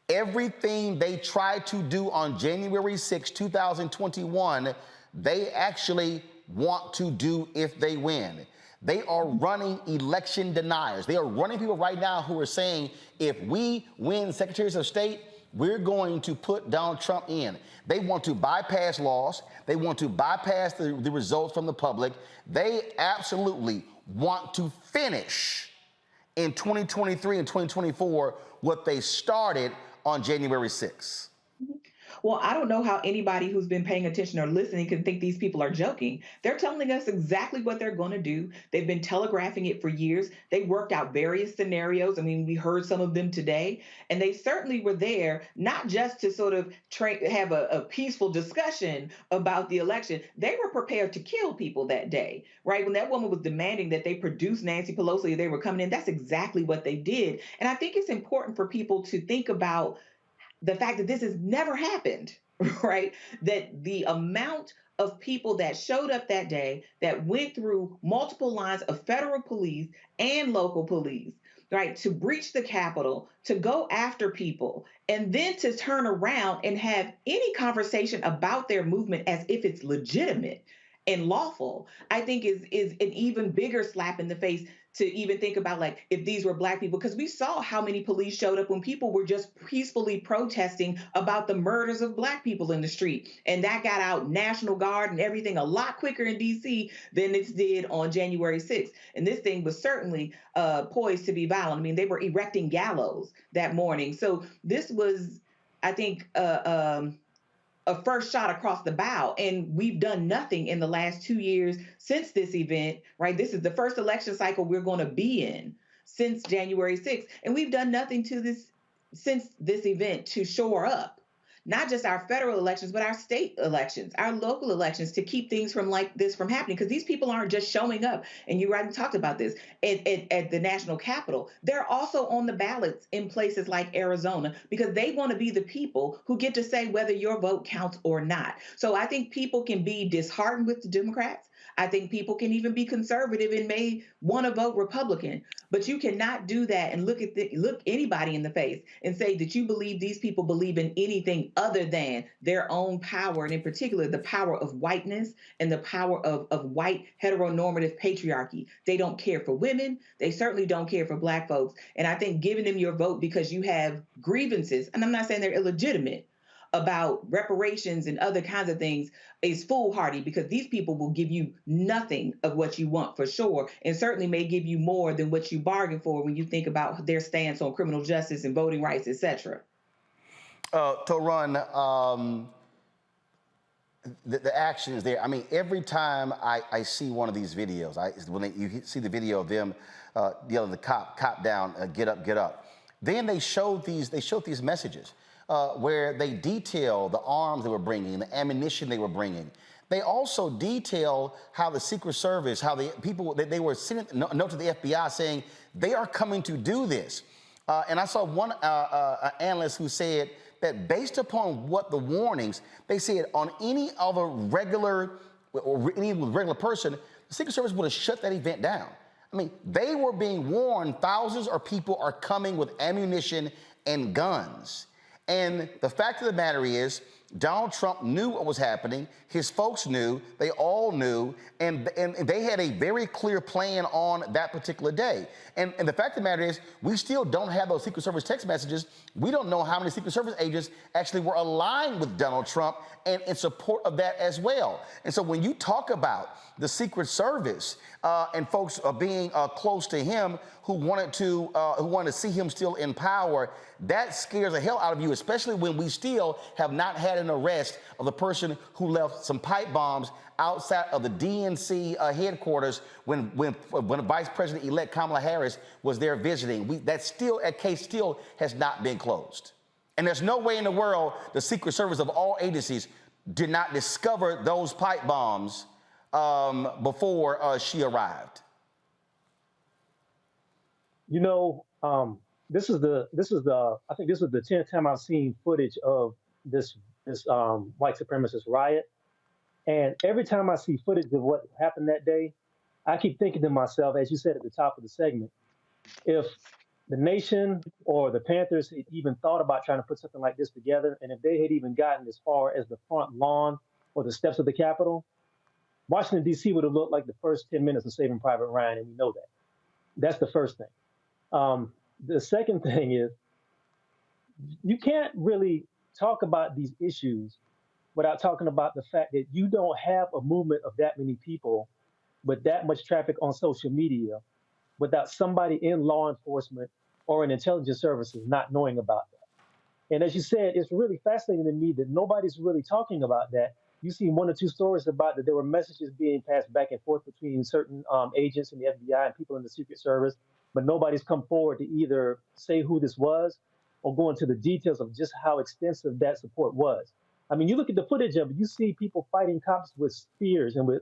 everything they tried to do on January 6, 2021, they actually want to do if they win. They are running election deniers. They are running people right now who are saying, if we win Secretaries of State, we're going to put Donald Trump in. They want to bypass laws. They want to bypass the results from the public. They absolutely want to finish in 2023 and 2024 what they started on January 6th. Well, I don't know how anybody who's been paying attention or listening can think these people are joking. They're telling us exactly what they're going to do. They've been telegraphing it for years. They worked out various scenarios. I mean, we heard some of them today, and they certainly were there, not just to sort of have a peaceful discussion about the election. They were prepared to kill people that day, right? When that woman was demanding that they produce Nancy Pelosi, they were coming in. That's exactly what they did. And I think it's important for people to think about the fact that this has never happened, right? That the amount of people that showed up that day, that went through multiple lines of federal police and local police, right, to breach the Capitol, to go after people, and then to turn around and have any conversation about their movement as if it's legitimate and lawful, I think is an even bigger slap in the face to even think about, like, if these were Black people, because we saw how many police showed up when people were just peacefully protesting about the murders of Black people in the street. And that got out National Guard and everything a lot quicker in D.C. than it did on January 6th. And this thing was certainly poised to be violent. I mean, they were erecting gallows that morning. So this was, I think, a first shot across the bow. And we've done nothing in the last 2 years since this event, right? This is the first election cycle we're going to be in since January 6th. And we've done nothing to this since this event to shore up not just our federal elections, but our state elections, our local elections, to keep things from like this from happening. Because these people aren't just showing up, and you already talked about this, at the national Capitol. They're also on the ballots in places like Arizona, because they want to be the people who get to say whether your vote counts or not. So I think people can be disheartened with the Democrats. I think people can even be conservative and may want to vote Republican, but you cannot do that and look anybody in the face and say that you believe these people believe in anything other than their own power, and in particular, the power of whiteness and the power of white heteronormative patriarchy. They don't care for women. They certainly don't care for Black folks. And I think giving them your vote because you have grievances, and I'm not saying they're illegitimate, about reparations and other kinds of things is foolhardy, because these people will give you nothing of what you want for sure, and certainly may give you more than what you bargained for when you think about their stance on criminal justice and voting rights, etc. To run, the action is there. I mean, every time I see one of these videos, you see the video of them yelling the cop down, get up, get up. Then they showed these messages. Where they detail the arms they were bringing, the ammunition they were bringing. They also detail how the Secret Service, how the people, they were sending a note to the FBI saying they are coming to do this. And I saw one analyst who said that based upon what the warnings, they said on any other regular person, the Secret Service would have shut that event down. I mean, they were being warned thousands of people are coming with ammunition and guns. And the fact of the matter is, Donald Trump knew what was happening. His folks knew. They all knew. And they had a very clear plan on that particular day. And the fact of the matter is, we still don't have those Secret Service text messages. We don't know how many Secret Service agents actually were aligned with Donald Trump and in support of that as well. And so when you talk about the Secret Service and folks being close to him who wanted to see him still in power, that scares the hell out of you, especially when we still have not had an arrest of the person who left some pipe bombs outside of the DNC headquarters when Vice President-elect Kamala Harris was there visiting. That case still has not been closed. And there's no way in the world the Secret Service of all agencies did not discover those pipe bombs before she arrived. This is the I think this is the 10th time I've seen footage of this white supremacist riot, and every time I see footage of what happened that day, I keep thinking to myself, as you said at the top of the segment, if the nation or the Panthers had even thought about trying to put something like this together, and if they had even gotten as far as the front lawn or the steps of the Capitol, Washington, D.C. would have looked like the first 10 minutes of Saving Private Ryan, and we know that. That's the first thing. The second thing is you can't really talk about these issues without talking about the fact that you don't have a movement of that many people with that much traffic on social media without somebody in law enforcement or in intelligence services not knowing about that. And as you said, it's really fascinating to me that nobody's really talking about that. You see one or two stories about that there were messages being passed back and forth between certain agents in the FBI and people in the Secret Service, but nobody's come forward to either say who this was or go into the details of just how extensive that support was. I mean, you look at the footage of it, you see people fighting cops with spears and with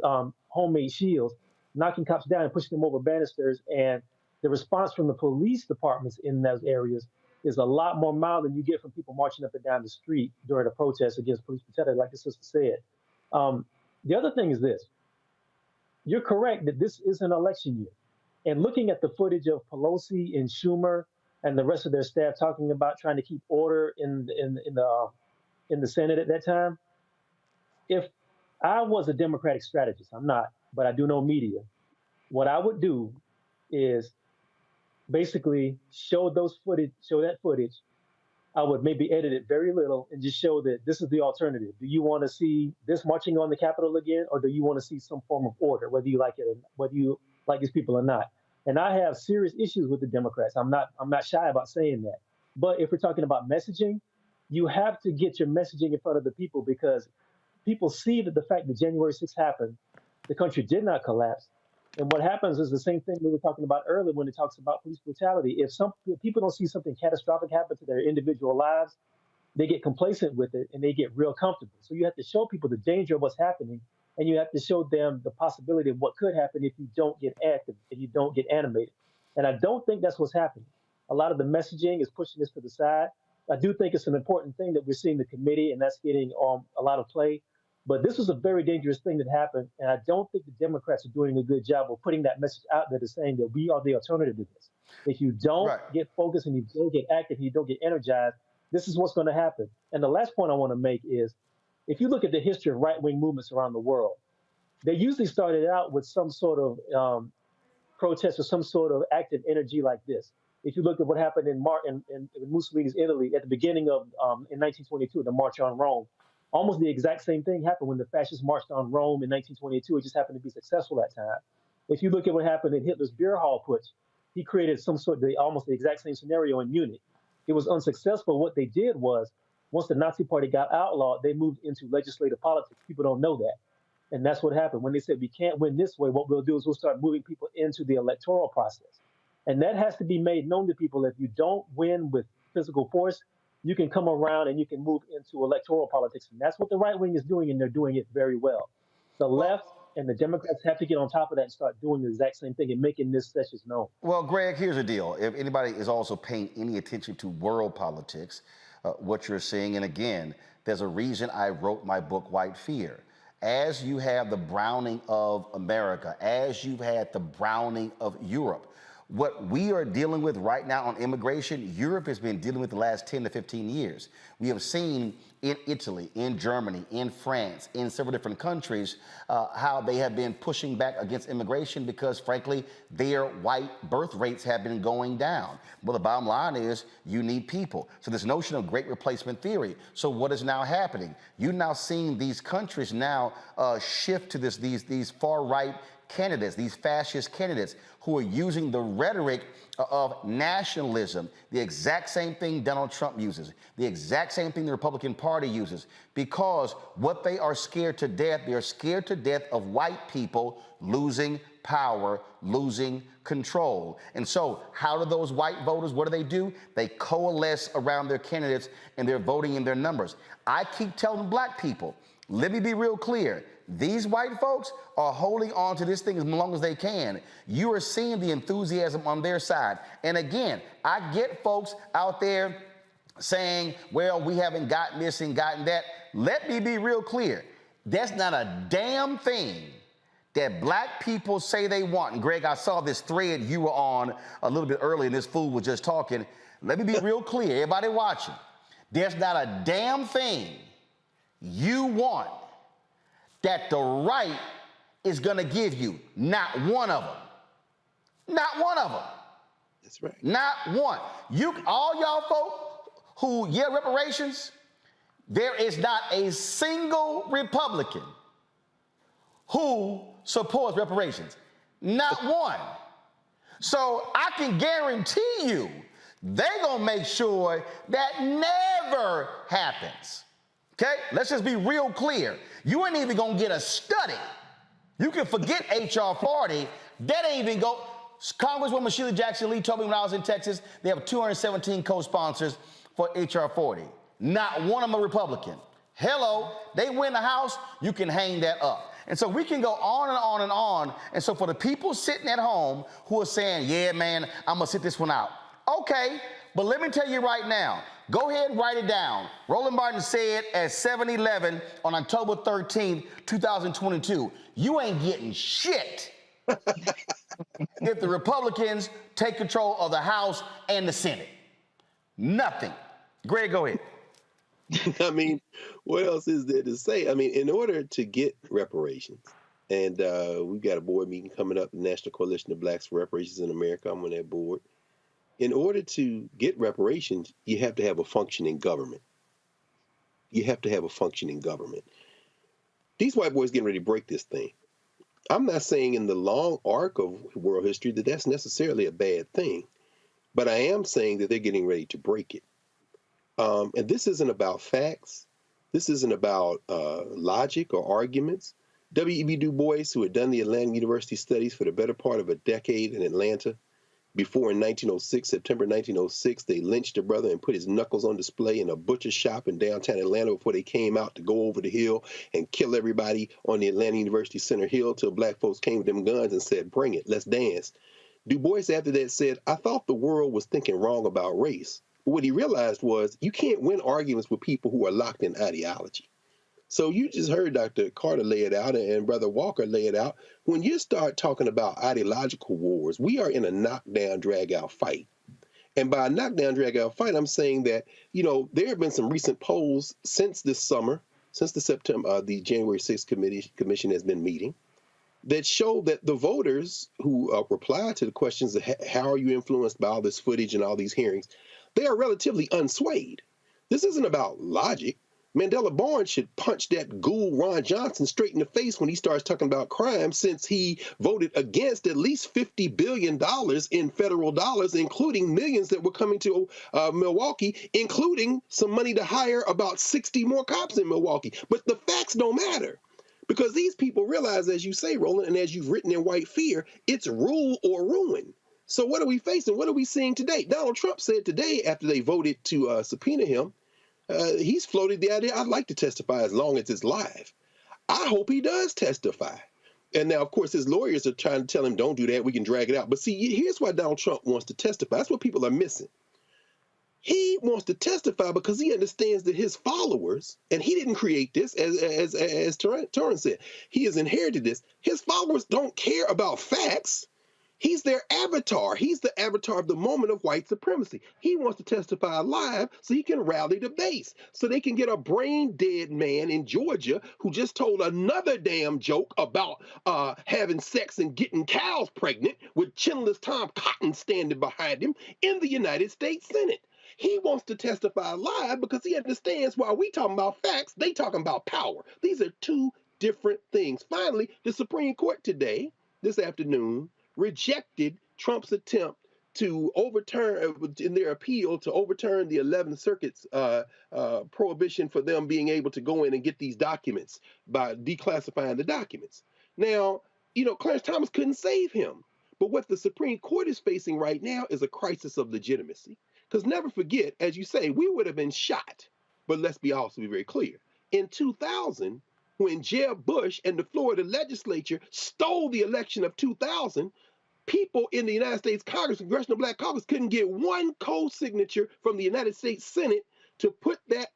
homemade shields, knocking cops down and pushing them over banisters. And the response from the police departments in those areas is a lot more mild than you get from people marching up and down the street during a protest against police brutality, like the sister said. The other thing is this. You're correct that this is an election year. And looking at the footage of Pelosi and Schumer and the rest of their staff talking about trying to keep order in the Senate at that time, if I was a Democratic strategist, I'm not, but I do know media, what I would do is basically show that footage. I would maybe edit it very little and just show that this is the alternative. Do you want to see this marching on the Capitol again, or do you want to see some form of order, whether you like it, or whether you like these people or not? And I have serious issues with the Democrats. I'm not shy about saying that. But if we're talking about messaging, you have to get your messaging in front of the people, because people see that the fact that January 6th happened, the country did not collapse. And what happens is the same thing we were talking about earlier when it talks about police brutality. If people don't see something catastrophic happen to their individual lives, they get complacent with it and they get real comfortable. So you have to show people the danger of what's happening, and you have to show them the possibility of what could happen if you don't get active, if you don't get animated. And I don't think that's what's happening. A lot of the messaging is pushing this to the side. I do think it's an important thing that we're seeing the committee, and that's getting a lot of play. But this was a very dangerous thing that happened, and I don't think the Democrats are doing a good job of putting that message out there to saying that we are the alternative to this. If you don't get focused and you don't get active and you don't get energized, this is what's going to happen. And the last point I want to make is, if you look at the history of right-wing movements around the world, they usually started out with some sort of protest or some sort of active energy like this. If you look at what happened in Mussolini's Italy at the beginning of in 1922, the March on Rome, almost the exact same thing happened when the fascists marched on Rome in 1922. It just happened to be successful that time. If you look at what happened in Hitler's beer hall putsch, he created almost the exact same scenario in Munich. It was unsuccessful. What they did was, once the Nazi Party got outlawed, they moved into legislative politics. People don't know that. And that's what happened. When they said, we can't win this way, what we'll do is we'll start moving people into the electoral process. And that has to be made known to people. If you don't win with physical force, you can come around and you can move into electoral politics. And that's what the right wing is doing, and they're doing it very well. The left and the Democrats have to get on top of that and start doing the exact same thing and making this message known. Well, Greg, here's the deal. If anybody is also paying any attention to world politics, what you're seeing, and again, there's a reason I wrote my book, White Fear. As you have the browning of America, as you've had the browning of Europe, what we are dealing with right now on immigration, Europe has been dealing with the last 10 to 15 years. We have seen in Italy, in Germany, in France, in several different countries, how they have been pushing back against immigration because, frankly, their white birth rates have been going down. Well, the bottom line is you need people. So this notion of great replacement theory. So what is now happening? You're now seeing these countries now shift to these far-right candidates, these fascist candidates who are using the rhetoric of nationalism, the exact same thing Donald Trump uses, the exact same thing the Republican Party uses, because what they are scared to death, they are scared to death of white people losing power, losing control. And so how do those white voters, what do? They coalesce around their candidates and they're voting in their numbers. I keep telling black people, let me be real clear. These white folks are holding on to this thing as long as they can. You are seeing the enthusiasm on their side. And again, I get folks out there saying, well, we haven't gotten this and gotten that. Let me be real clear. That's not a damn thing that black people say they want. And Greg, I saw this thread you were on a little bit earlier and this fool was just talking. Let me be real clear, everybody watching. There's not a damn thing you want that the right is gonna give you. Not one of them. Not one of them. That's right. Not one. All y'all folk who reparations, there is not a single Republican who supports reparations. Not one. So I can guarantee you they're gonna make sure that never happens. Okay, let's just be real clear. You ain't even gonna get a study. You can forget HR 40. That ain't even go. Congresswoman Sheila Jackson Lee told me when I was in Texas, they have 217 co-sponsors for HR 40. Not one of them a Republican. Hello, they win the House, you can hang that up. And so we can go on and on and on. And so for the people sitting at home who are saying, yeah, man, I'm gonna sit this one out. Okay, but let me tell you right now, go ahead and write it down. Roland Martin said at 7-11 on October 13th, 2022, you ain't getting shit if the Republicans take control of the House and the Senate. Nothing. Greg, go ahead. I mean, what else is there to say? I mean, in order to get reparations, and we've got a board meeting coming up, the National Coalition of Blacks for Reparations in America. I'm on that board. In order to get reparations, you have to have a functioning government. You have to have a functioning government. These white boys getting ready to break this thing. I'm not saying in the long arc of world history that that's necessarily a bad thing, but I am saying that they're getting ready to break it. And this isn't about facts. This isn't about logic or arguments. W.E.B. Du Bois, who had done the Atlanta University studies for the better part of a decade in Atlanta, before in 1906, September 1906, they lynched a brother and put his knuckles on display in a butcher shop in downtown Atlanta before they came out to go over the hill and kill everybody on the Atlanta University Center Hill till black folks came with them guns and said, bring it, let's dance. Du Bois after that said, I thought the world was thinking wrong about race. But what he realized was you can't win arguments with people who are locked in ideology. So you just heard Dr. Carter lay it out and Brother Walker lay it out. When you start talking about ideological wars, we are in a knockdown, drag-out fight. And by a knockdown, drag-out fight, I'm saying that, you know, there have been some recent polls since this summer, since the January 6th commission has been meeting, that show that the voters who reply to the questions of how are you influenced by all this footage and all these hearings, they are relatively unswayed. This isn't about logic. Mandela Barnes should punch that ghoul Ron Johnson straight in the face when he starts talking about crime, since he voted against at least $50 billion in federal dollars, including millions that were coming to Milwaukee, including some money to hire about 60 more cops in Milwaukee. But the facts don't matter, because these people realize, as you say, Roland, and as you've written in White Fear, it's rule or ruin. So what are we facing? What are we seeing today? Donald Trump said today, after they voted to subpoena him, he's floated the idea, I'd like to testify as long as it's live. I hope he does testify. And now, of course, his lawyers are trying to tell him, don't do that, we can drag it out. But see, here's why Donald Trump wants to testify. That's what people are missing. He wants to testify because he understands that his followers, and he didn't create this, as Torrance said, he has inherited this. His followers don't care about facts. He's their avatar. He's the avatar of the moment of white supremacy. He wants to testify live so he can rally the base, so they can get a brain dead man in Georgia who just told another damn joke about having sex and getting cows pregnant with chinless Tom Cotton standing behind him in the United States Senate. He wants to testify live because he understands while we talking about facts, they talking about power. These are two different things. Finally, the Supreme Court today, this afternoon, rejected Trump's attempt to overturn, in their appeal, to overturn the 11th Circuit's prohibition for them being able to go in and get these documents by declassifying the documents. Now, Clarence Thomas couldn't save him. But what the Supreme Court is facing right now is a crisis of legitimacy. Because never forget, as you say, we would have been shot. But let's be very clear. In 2000, when Jeb Bush and the Florida legislature stole the election of 2000, people in the United States Congress, Congressional Black Caucus, couldn't get one co-signature from the United States Senate to put that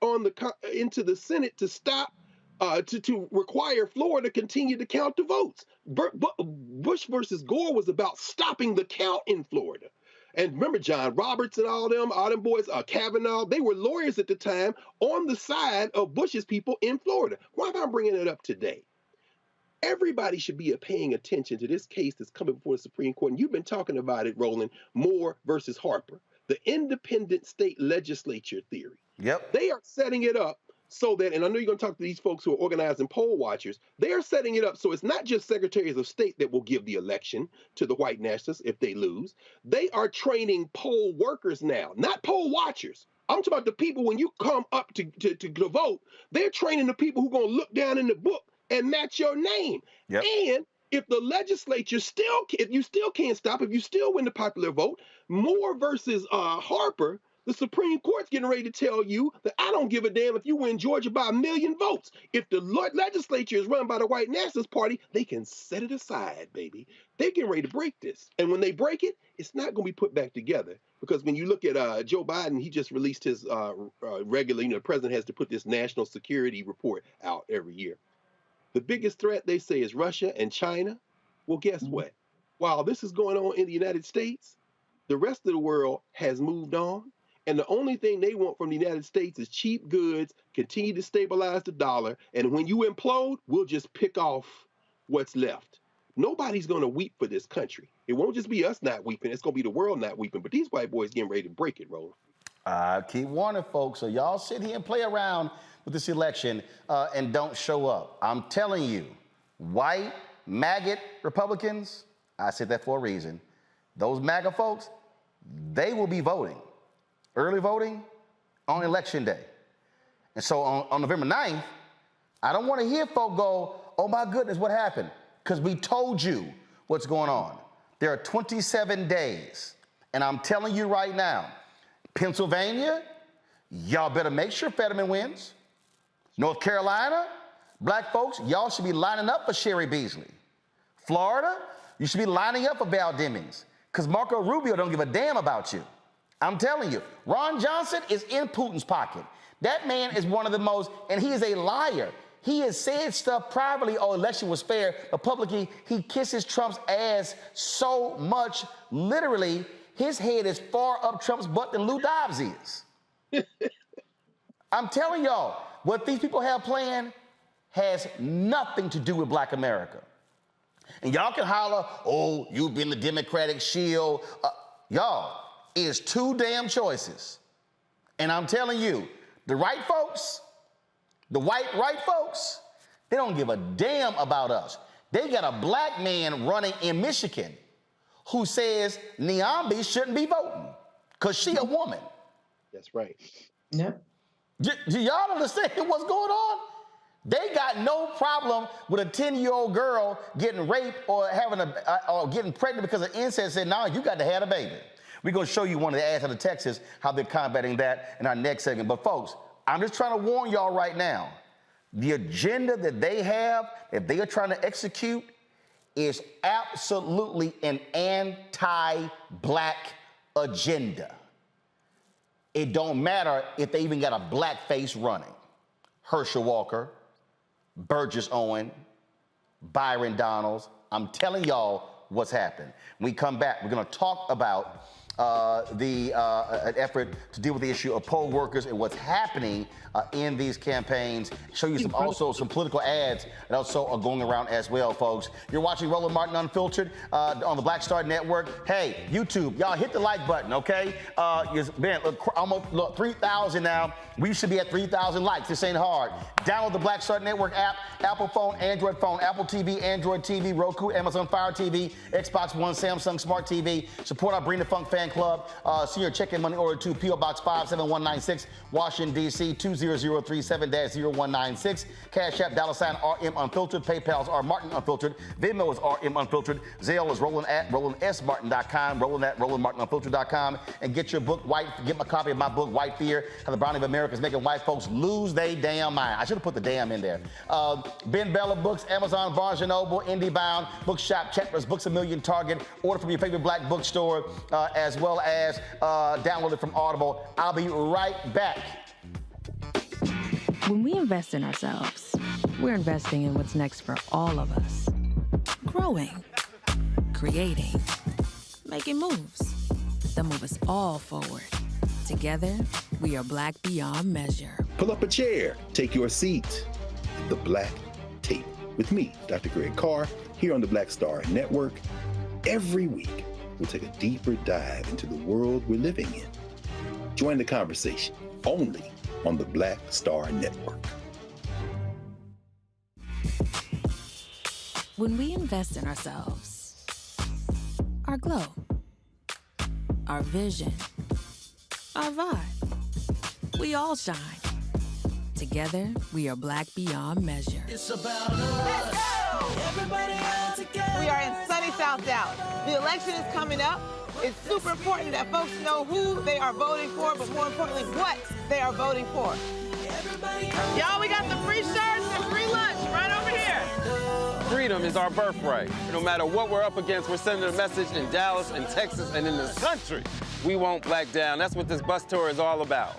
into the Senate to stop, to require Florida to continue to count the votes. Bush versus Gore was about stopping the count in Florida. And remember John Roberts and all them boys, Kavanaugh, they were lawyers at the time on the side of Bush's people in Florida. Why am I bringing it up today? Everybody should be paying attention to this case that's coming before the Supreme Court. And you've been talking about it, Roland, Moore versus Harper, the independent state legislature theory. Yep. They are setting it up so that, and I know you're going to talk to these folks who are organizing poll watchers, they are setting it up so it's not just secretaries of state that will give the election to the white nationalists if they lose. They are training poll workers now, not poll watchers. I'm talking about the people when you come up to vote, they're training the people who are going to look down in the book and match your name. Yep. And if the legislature if you still can't stop, if you still win the popular vote, Moore versus Harper, the Supreme Court's getting ready to tell you that I don't give a damn if you win Georgia by 1 million votes. If the legislature is run by the White Nationalist Party, they can set it aside, baby. They're getting ready to break this. And when they break it, it's not going to be put back together. Because when you look at Joe Biden, he just released his regular, the president has to put this national security report out every year. The biggest threat, they say, is Russia and China. Well, guess what? While this is going on in the United States, the rest of the world has moved on. And the only thing they want from the United States is cheap goods, continue to stabilize the dollar. And when you implode, we'll just pick off what's left. Nobody's going to weep for this country. It won't just be us not weeping. It's going to be the world not weeping. But these white boys getting ready to break it, Roland. I keep warning folks. So y'all sit here and play around with this election and don't show up. I'm telling you, white, maggot Republicans, I said that for a reason. Those MAGA folks, they will be voting. Early voting on election day. And so on November 9th, I don't want to hear folk go, oh my goodness, what happened? Because we told you what's going on. There are 27 days. And I'm telling you right now, Pennsylvania, y'all better make sure Fetterman wins. North Carolina, black folks, y'all should be lining up for Sherry Beasley. Florida, you should be lining up for Val Demings. Because Marco Rubio don't give a damn about you. I'm telling you, Ron Johnson is in Putin's pocket. That man is one of the most, and he is a liar. He has said stuff privately, oh, election was fair, but publicly, he kisses Trump's ass so much, literally, his head is far up Trump's butt than Lou Dobbs is. I'm telling y'all, what these people have planned has nothing to do with Black America. And y'all can holler, oh, you've been the Democratic shield. Y'all, is two damn choices. And I'm telling you, the right folks, the white right folks, they don't give a damn about us. They got a black man running in Michigan who says Niambi shouldn't be voting because she a woman. That's right. Yeah. Do y'all understand what's going on? They got no problem with a 10-year-old girl getting raped or or getting pregnant because of incest. Said, no, you got to have a baby. We're going to show you one of the ads out of Texas, how they're combating that in our next segment. But folks, I'm just trying to warn y'all right now. The agenda that they have, that they are trying to execute, is absolutely an anti-black agenda. It don't matter if they even got a black face running. Herschel Walker, Burgess Owen, Byron Donalds. I'm telling y'all what's happened. When we come back, we're going to talk about an effort to deal with the issue of poll workers and what's happening in these campaigns. Show you some political ads that also are going around as well, folks. You're watching Roland Martin Unfiltered on the Black Star Network. Hey, YouTube, y'all hit the like button, okay? Man, almost 3,000 now. We should be at 3,000 likes. This ain't hard. Download the Black Star Network app, Apple phone, Android phone, Apple TV, Android TV, Roku, Amazon Fire TV, Xbox One, Samsung Smart TV. Support our Bring the Funk family. Fan Club. Send your check and money order to P.O. Box 57196, Washington, D.C. 20037-0196. Cash App, $RM Unfiltered. PayPal's R Martin Unfiltered. Venmo is RM Unfiltered. Zelle is Roland@RolandSMartin.com. Roland@RolandMartinUnfiltered.com. And get your book, get my copy of my book, White Fear, How the Browning of America is Making White Folks Lose They Damn Mind. I should have put the damn in there. Ben Bella Books, Amazon, Barnes & Noble, IndieBound, Bookshop, Chetler's Books A Million, Target. Order from your favorite black bookstore, as well as download it from Audible. I'll be right back. When we invest in ourselves, we're investing in what's next for all of us. Growing, creating, making moves that move us all forward. Together, we are Black beyond measure. Pull up a chair, take your seat. The Black Tape with me, Dr. Greg Carr, here on the Black Star Network. Every week, we'll take a deeper dive into the world we're living in. Join the conversation only on the Black Star Network. When we invest in ourselves, our glow, our vision, our vibe, we all shine. Together, we are Black beyond measure. It's about us. Everybody all together. We are in sunny South Dallas. The election is coming up. It's super important that folks know who they are voting for, but more importantly, what they are voting for. Y'all, we got the free shirts and free lunch right over here. Freedom is our birthright. No matter what we're up against, we're sending a message in Dallas and Texas and in this country. We won't back down. That's what this bus tour is all about.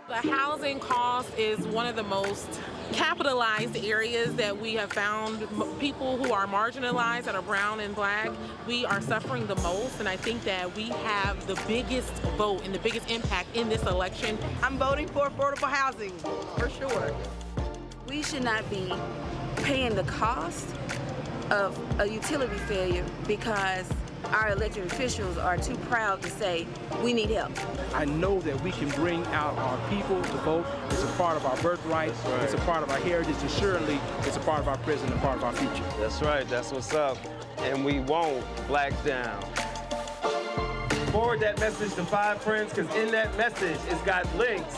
The housing cost is one of the most capitalized areas that we have found. People who are marginalized, that are brown and black, we are suffering the most, and I think that we have the biggest vote and the biggest impact in this election. I'm voting for affordable housing, for sure. We should not be paying the cost of a utility failure because our elected officials are too proud to say, we need help. I know that we can bring out our people to vote. It's a part of our birthright. Right. It's a part of our heritage. Assuredly, it's a part of our present and part of our future. That's right. That's what's up. And we won't black down. Forward that message to 5 friends, because in that message, it's got links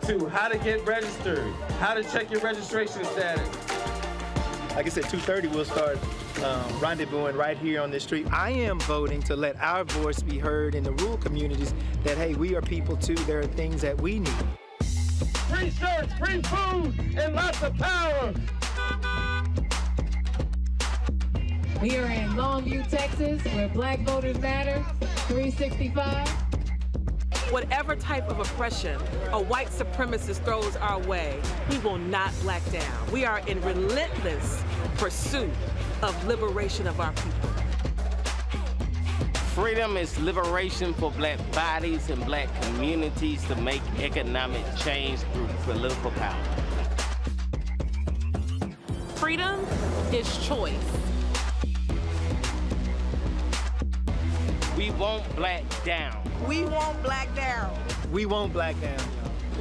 to how to get registered, how to check your registration status. Like I said, 2:30 we'll start rendezvousing right here on this street. I am voting to let our voice be heard in the rural communities that, hey, we are people too. There are things that we need. Free shirts, free food, and lots of power. We are in Longview, Texas, where Black Voters Matter, 365. Whatever type of oppression a white supremacist throws our way, we will not black down. We are in relentless pursuit of liberation of our people. Freedom is liberation for black bodies and black communities to make economic change through political power. Freedom is choice. We won't black down. We won't black down. We won't black down.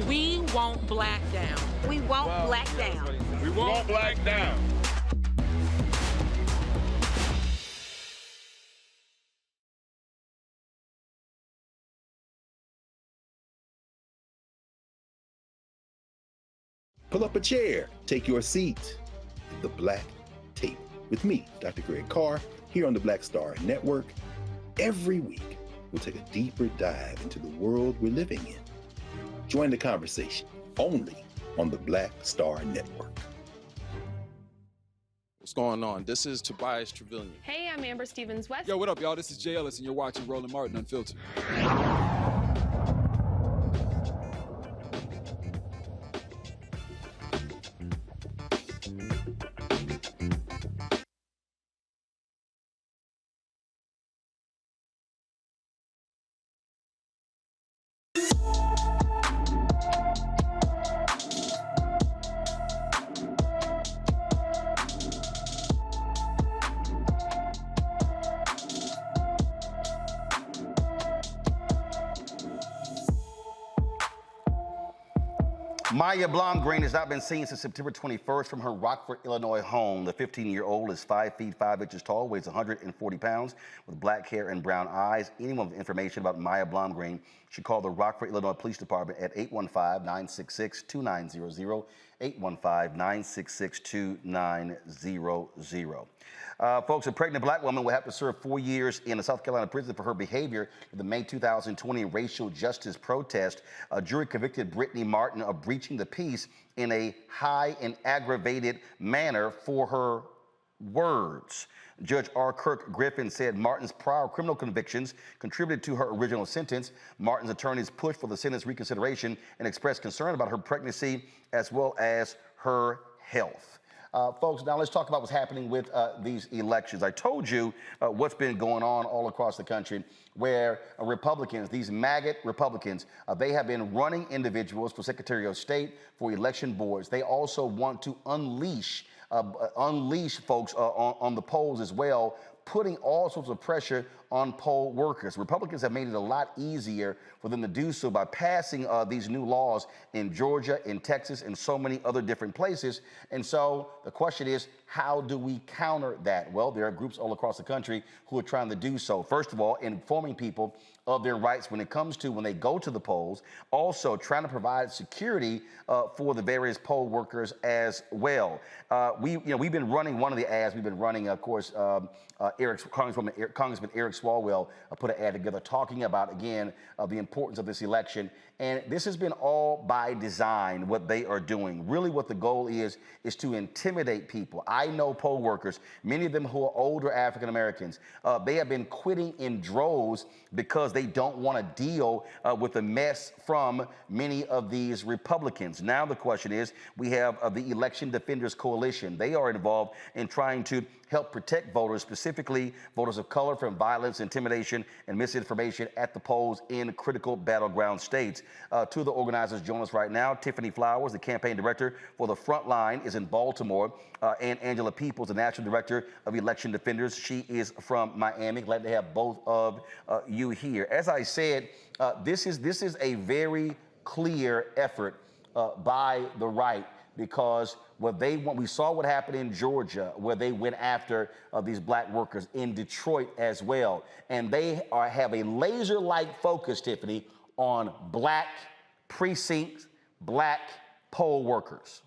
We won't black down. We won't black down. We won't black down. Pull up a chair, take your seat. The Black Tape with me, Dr. Greg Carr, here on the Black Star Network. Every week, we'll take a deeper dive into the world we're living in. Join the conversation only on the Black Star Network. What's going on? This is Tobias Trevelyan. Hey, I'm Amber Stevens-West. Yo, what up, y'all? This is Jay Ellis, and you're watching Roland Martin Unfiltered. Maya Blomgren has not been seen since September 21st from her Rockford, Illinois home. The 15-year-old is 5 feet 5 inches tall, weighs 140 pounds, with black hair and brown eyes. Anyone with information about Maya Blomgren should call the Rockford, Illinois Police Department at 815-966-2900, 815-966-2900. Folks, a pregnant black woman will have to serve 4 years in a South Carolina prison for her behavior in the May 2020 racial justice protest. A jury convicted Brittany Martin of breaching the peace in a high and aggravated manner for her words. Judge R. Kirk Griffin said Martin's prior criminal convictions contributed to her original sentence. Martin's attorneys pushed for the sentence reconsideration and expressed concern about her pregnancy as well as her health. Folks, now let's talk about what's happening with these elections. I told you what's been going on all across the country where Republicans, these maggot Republicans, they have been running individuals for Secretary of State, for election boards. They also want to unleash folks on the polls as well, putting all sorts of pressure on poll workers. Republicans have made it a lot easier for them to do so by passing these new laws in Georgia, in Texas, and so many other different places. And so the question is, how do we counter that? Well, there are groups all across the country who are trying to do so. First of all, informing people of their rights when it comes to when they go to the polls. Also trying to provide security for the various poll workers as well. We've been running one of the ads. We've been running, of course, Congressman Eric Swalwell put an ad together talking about, again, the importance of this election. And this has been all by design, what they are doing. Really what the goal is to intimidate people. I know poll workers, many of them who are older African Americans, they have been quitting in droves because they don't want to deal with the mess from many of these Republicans. Now the question is, we have the Election Defenders Coalition. They are involved in trying to help protect voters, specifically voters of color, from violence, intimidation, and misinformation at the polls in critical battleground states. Two of the organizers join us right now. Tiffany Flowers, the campaign director for the Frontline, is in Baltimore, and Angela Peoples, the national director of Election Defenders. She is from Miami. Glad to have both of you here. As I said, this is a very clear effort by the right, because what they want, we saw what happened in Georgia, where they went after these black workers, in Detroit as well. And they have a laser-like focus, Tiffany, on black precincts, black poll workers.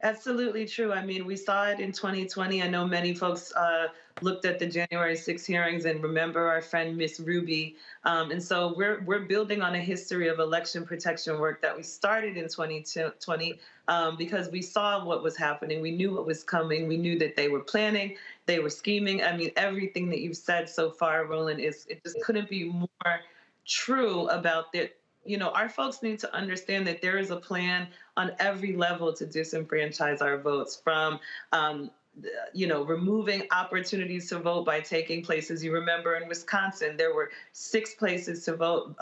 Absolutely true. I mean, we saw it in 2020. I know many folks looked at the January 6 hearings and remember our friend Miss Ruby. And so we're building on a history of election protection work that we started in 2020 because we saw what was happening. We knew what was coming. We knew that they were planning, they were scheming. I mean, everything that you've said so far, Roland, it just couldn't be more true about that. You know, our folks need to understand that there is a plan on every level to disenfranchise our votes, from removing opportunities to vote by taking places. You remember in Wisconsin, there were 6 places to vote,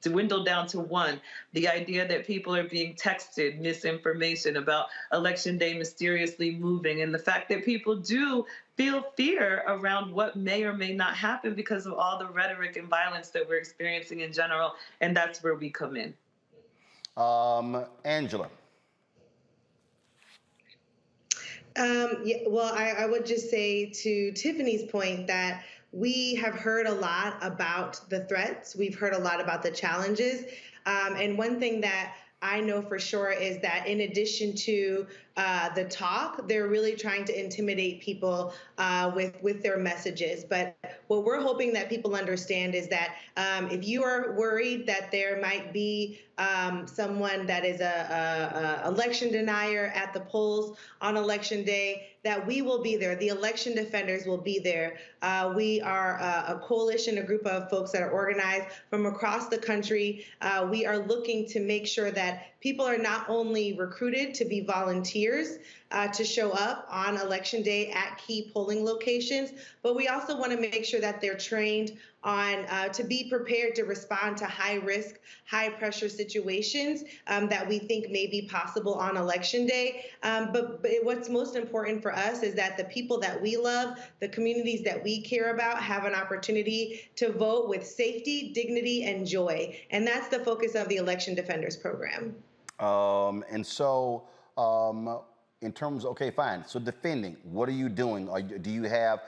dwindled down to 1. The idea that people are being texted misinformation about Election Day mysteriously moving, and the fact that people do feel fear around what may or may not happen because of all the rhetoric and violence that we're experiencing in general, and that's where we come in. Angela. Well, I would just say to Tiffany's point that we have heard a lot about the threats. We've heard a lot about the challenges. And one thing that I know for sure is that in addition to the talk, they're really trying to intimidate people with their messages. But what we're hoping that people understand is that if you are worried that there might be someone that is a election denier at the polls on Election Day, that we will be there. The election defenders will be there. We are a coalition, a group of folks that are organized from across the country. We are looking to make sure that people are not only recruited to be volunteers to show up on Election Day at key polling locations, but we also want to make sure that they're trained on to be prepared to respond to high risk, high pressure situations that we think may be possible on election day. But what's most important for us is that the people that we love, the communities that we care about, have an opportunity to vote with safety, dignity, and joy. And that's the focus of the Election Defenders Program. In terms, okay, fine. So defending, what are you doing? Do you have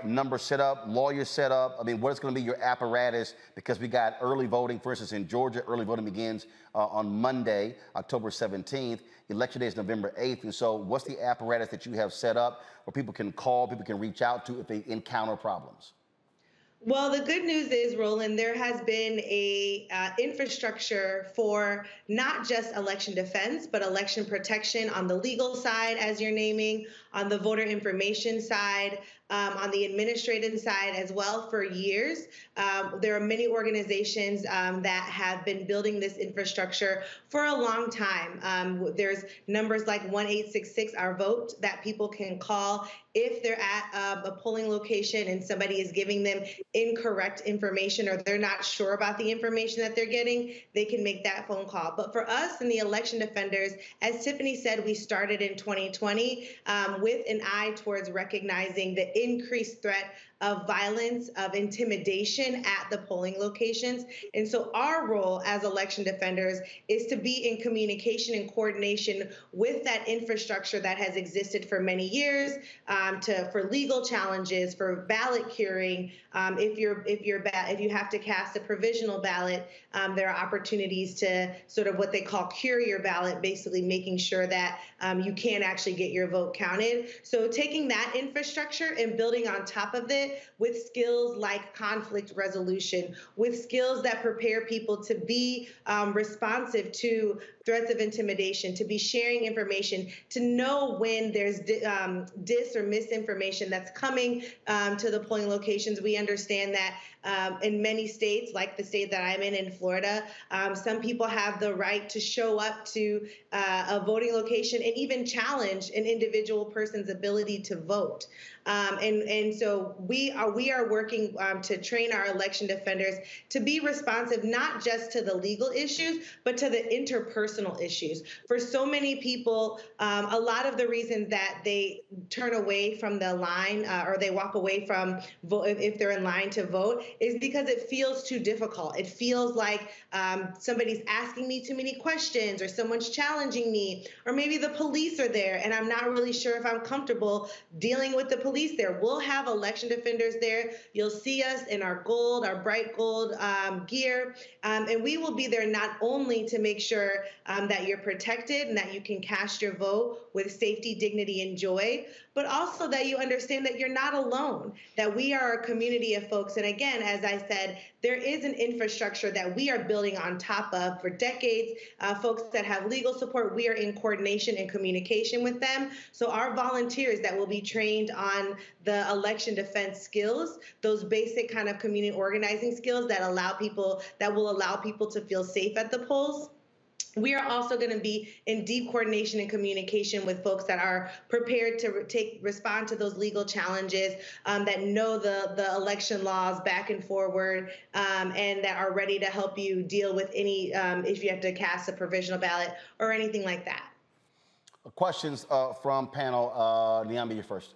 numbers set up, lawyers set up? I mean, what is going to be your apparatus? Because we got early voting, for instance, in Georgia, early voting begins on Monday, October 17th. Election day is November 8th. And so what's the apparatus that you have set up where people can call, people can reach out to if they encounter problems? Well, the good news is, Roland, there has been a infrastructure for not just election defense, but election protection on the legal side, as you're naming, on the voter information side, on the administrative side as well for years. There are many organizations that have been building this infrastructure for a long time. There's numbers like 1-866 Our Vote that people can call if they're at a polling location and somebody is giving them incorrect information or they're not sure about the information that they're getting, they can make that phone call. But for us and the election defenders, as Tiffany said, we started in 2020 with an eye towards recognizing the increased threat of violence, of intimidation at the polling locations. And so our role as election defenders is to be in communication and coordination with that infrastructure that has existed for many years, for legal challenges, for ballot curing. If you have to cast a provisional ballot, there are opportunities to sort of what they call cure your ballot, basically making sure that you can actually get your vote counted. So taking that infrastructure and building on top of it with skills like conflict resolution, with skills that prepare people to be responsive to threats of intimidation, to be sharing information, to know when there's dis or misinformation that's coming to the polling locations. We understand that in many states, like the state that I'm in Florida, some people have the right to show up to a voting location and even challenge an individual person's ability to vote. And so we are working to train our election defenders to be responsive not just to the legal issues, but to the interpersonal issues. For so many people, a lot of the reasons that they turn away from the line or they walk away from vote if they're in line to vote is because it feels too difficult. It feels like somebody's asking me too many questions or someone's challenging me, or maybe the police are there and I'm not really sure if I'm comfortable dealing with the police there. We'll have election defenders there. You'll see us in our gold, our bright gold gear, and we will be there not only to make sure that you're protected and that you can cast your vote with safety, dignity, and joy, but also that you understand that you're not alone, that we are a community of folks. And again, as I said, there is an infrastructure that we are building on top of for decades. Folks that have legal support, we are in coordination and communication with them. So our volunteers that will be trained on the election defense skills, those basic kind of community organizing skills that will allow people to feel safe at the polls. We are also going to be in deep coordination and communication with folks that are prepared to respond to those legal challenges, that know the election laws back and forward, and that are ready to help you deal with any, if you have to cast a provisional ballot or anything like that. Questions from panel. Niambi, you're first.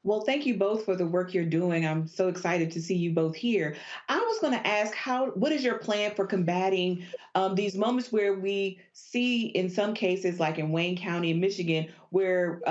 Well, thank you both for the work you're doing. I'm so excited to see you both here. I was going to ask, what is your plan for combating these moments where we see in some cases, like in Wayne County in Michigan, where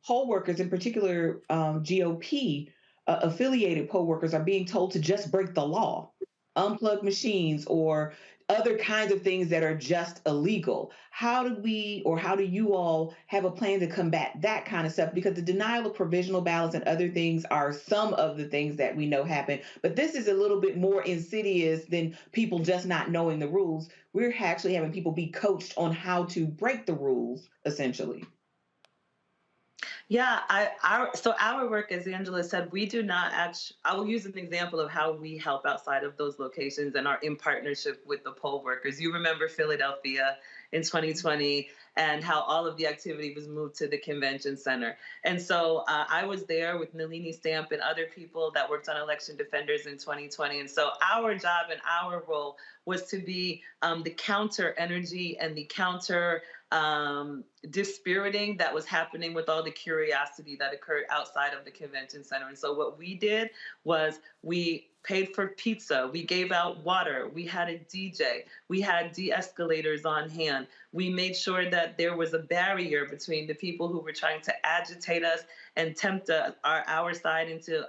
poll workers, in particular GOP affiliated poll workers, are being told to just break the law, unplug machines, or other kinds of things that are just illegal? How do you all have a plan to combat that kind of stuff? Because the denial of provisional ballots and other things are some of the things that we know happen. But this is a little bit more insidious than people just not knowing the rules. We're actually having people be coached on how to break the rules, essentially. Yeah, so our work, as Angela said, we do not I will use an example of how we help outside of those locations and are in partnership with the poll workers. You remember Philadelphia in 2020 and how all of the activity was moved to the convention center. And so I was there with Nalini Stamp and other people that worked on election defenders in 2020. And so our job and our role was to be the counter energy and the counter dispiriting that was happening with all the curiosity that occurred outside of the convention center. And so what we did was we paid for pizza, we gave out water, we had a DJ, we had de-escalators on hand. We made sure that there was a barrier between the people who were trying to agitate us and tempt our side into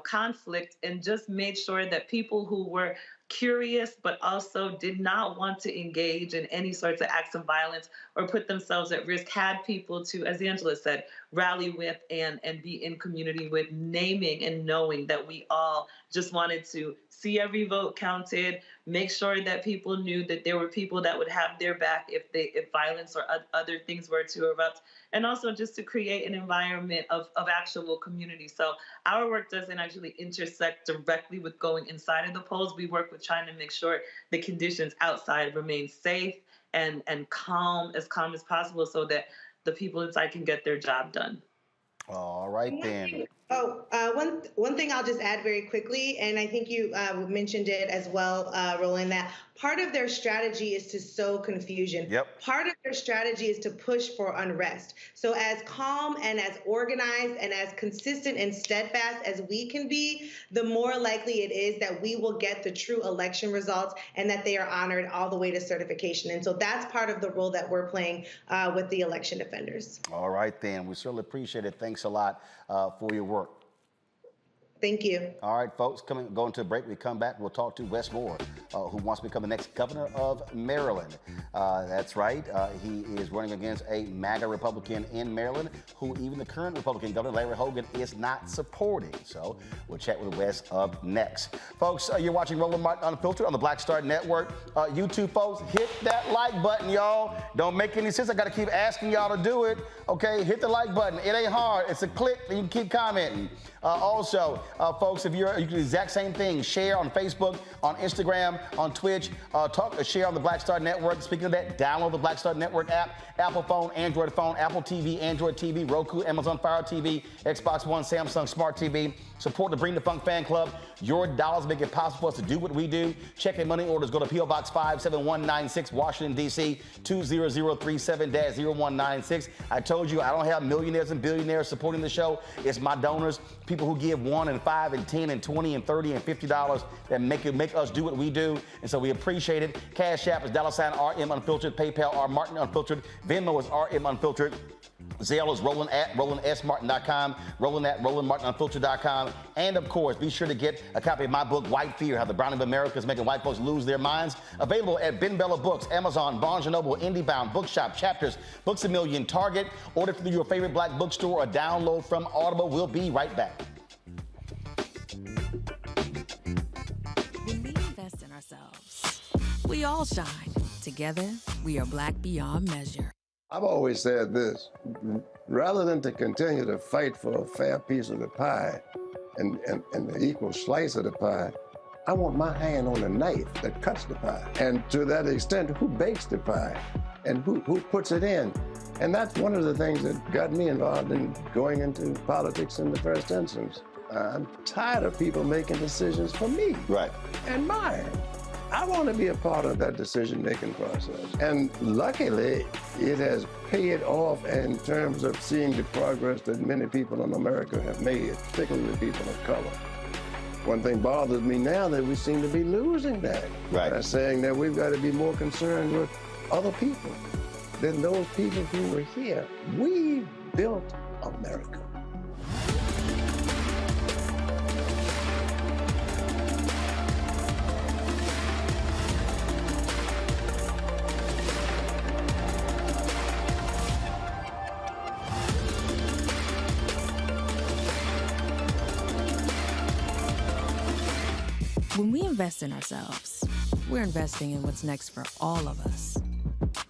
conflict, and just made sure that people who were curious but also did not want to engage in any sorts of acts of violence or put themselves at risk had people to, as Angela said, rally with and be in community with, naming and knowing that we all just wanted to see every vote counted, make sure that people knew that there were people that would have their back if violence or other things were to erupt, and also just to create an environment of actual community. So our work doesn't actually intersect directly with going inside of the polls. We work with trying to make sure the conditions outside remain safe and calm as possible so that the people inside can get their job done. All right, then. One thing I'll just add very quickly, and I think you mentioned it as well, Roland, that part of their strategy is to sow confusion. Yep. Part of their strategy is to push for unrest. So as calm and as organized and as consistent and steadfast as we can be, the more likely it is that we will get the true election results and that they are honored all the way to certification. And so that's part of the role that we're playing with the election defenders. All right, then. We certainly appreciate it. Thanks a lot for your work. Thank you. All right, folks, going to a break. We come back, we'll talk to Wes Moore, who wants to become the next governor of Maryland. That's right. He is running against a MAGA Republican in Maryland, who even the current Republican governor, Larry Hogan, is not supporting. So we'll chat with Wes up next. Folks, you're watching Roland Martin Unfiltered on the Black Star Network. YouTube folks, hit that like button, y'all. Don't make any sense. I got to keep asking y'all to do it. Okay, hit the like button. It ain't hard. It's a click, and you can keep commenting. Also, folks, if you can do the exact same thing, share on Facebook, on Instagram, on Twitch, share on the Black Star Network. Speaking of that, download the Black Star Network app, Apple phone, Android phone, Apple TV, Android TV, Roku, Amazon Fire TV, Xbox One, Samsung Smart TV. Support the Bring the Funk fan club. Your dollars make it possible for us to do what we do. Check and money orders. Go to P.O. Box 57196, Washington, D.C., 20037-0196. I told you I don't have millionaires and billionaires supporting the show. It's my donors, people who give $1 and $5 and $10 and $20 and $30 and $50 that make us do what we do. And so we appreciate it. Cash App is $RM Unfiltered. PayPal R Martin Unfiltered. Venmo is RM Unfiltered. Zelle is Roland at RolandSMartin.com, Roland at RolandMartinUnfiltered.com. And of course, be sure to get a copy of my book, White Fear, How the Browning of America is Making White Folks Lose Their Minds. Available at Ben Bella Books, Amazon, Barnes & Noble, IndieBound, Bookshop, Chapters, Books A Million, Target. Order through your favorite black bookstore or download from Audible. We'll be right back. When we invest in ourselves, we all shine. Together, we are black beyond measure. I've always said this, rather than to continue to fight for a fair piece of the pie and the equal slice of the pie, I want my hand on the knife that cuts the pie. And to that extent, who bakes the pie and who puts it in? And that's one of the things that got me involved in going into politics in the first instance. I'm tired of people making decisions for me. Right. And mine. I want to be a part of that decision-making process. And luckily, it has paid off in terms of seeing the progress that many people in America have made, particularly people of color. One thing bothers me now that we seem to be losing that. Right. By saying that we've got to be more concerned with other people than those people who were here. We built America. When we invest in ourselves, we're investing in what's next for all of us.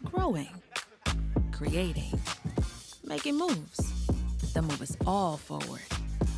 Growing, creating, making moves that move us all forward.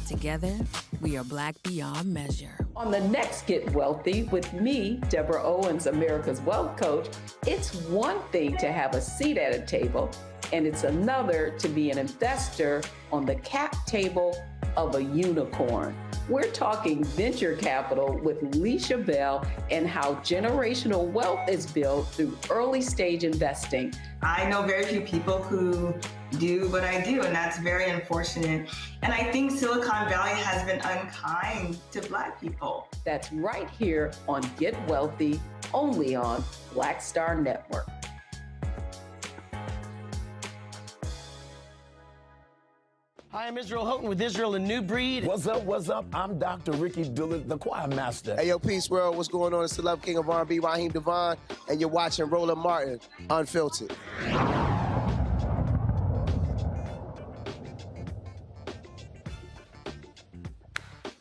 Together, we are black beyond measure. On the next Get Wealthy with me, Deborah Owens, America's Wealth Coach, it's one thing to have a seat at a table, and it's another to be an investor on the cap table of a unicorn. We're talking venture capital with Leisha Bell and how generational wealth is built through early stage investing. I know very few people who do what I do, and that's very unfortunate. And I think Silicon Valley has been unkind to Black people. That's right here on Get Wealthy, only on Black Star Network. Hi, I'm Israel Houghton with Israel and New Breed. What's up, what's up? I'm Dr. Ricky Dillard, the choir master. Hey, yo, Peace World, what's going on? It's the Love King of R&B, Raheem Devon, and you're watching Roland Martin, Unfiltered.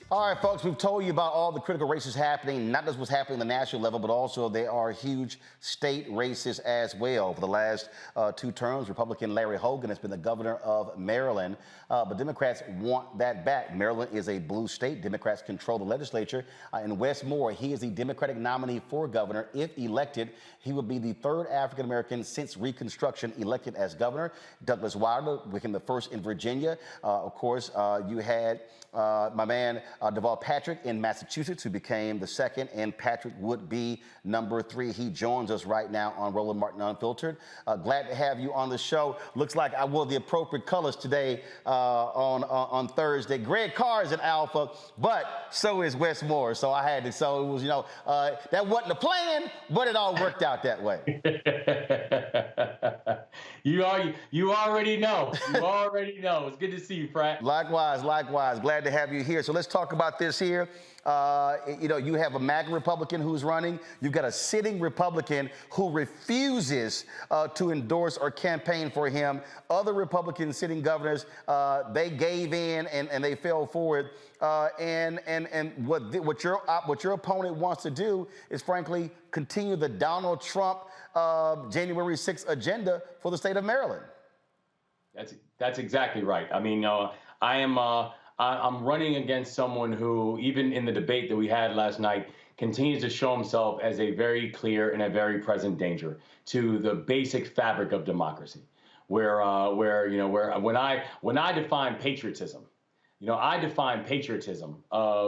All right, folks, we've told you about all the critical races happening, not just what's happening at the national level, but also there are huge state races as well. For the last 2 terms, Republican Larry Hogan has been the governor of Maryland, but Democrats want that back. Maryland is a blue state. Democrats control the legislature. In Wes Moore, he is the Democratic nominee for governor. If elected, he would be the 3rd African-American since Reconstruction elected as governor. Douglas Wilder became the first in Virginia. Of course, you had my man Deval Patrick in Massachusetts, who became the 2nd, and Patrick would be number 3. He joins us right now on Roland Martin Unfiltered. Glad to have you on the show. Looks like I wore the appropriate colors today on Thursday. Greg Carr is an alpha, but so is Wes Moore. So I had to. So it was, that wasn't the plan, but it all worked out that way. You already know. You already know. It's good to see you, Pratt. Likewise. Glad to have you here. So let's talk about this here. You have a MAGA Republican who's running. You've got a sitting Republican who refuses to endorse or campaign for him. Other Republican sitting governors, they gave in and they fell for it. And what your opponent wants to do is, frankly, continue the Donald Trump January 6th agenda for the state of Maryland. That's exactly right. I mean, I'm running against someone who, even in the debate that we had last night, continues to show himself as a very clear and a very present danger to the basic fabric of democracy. Where when I define patriotism, I define patriotism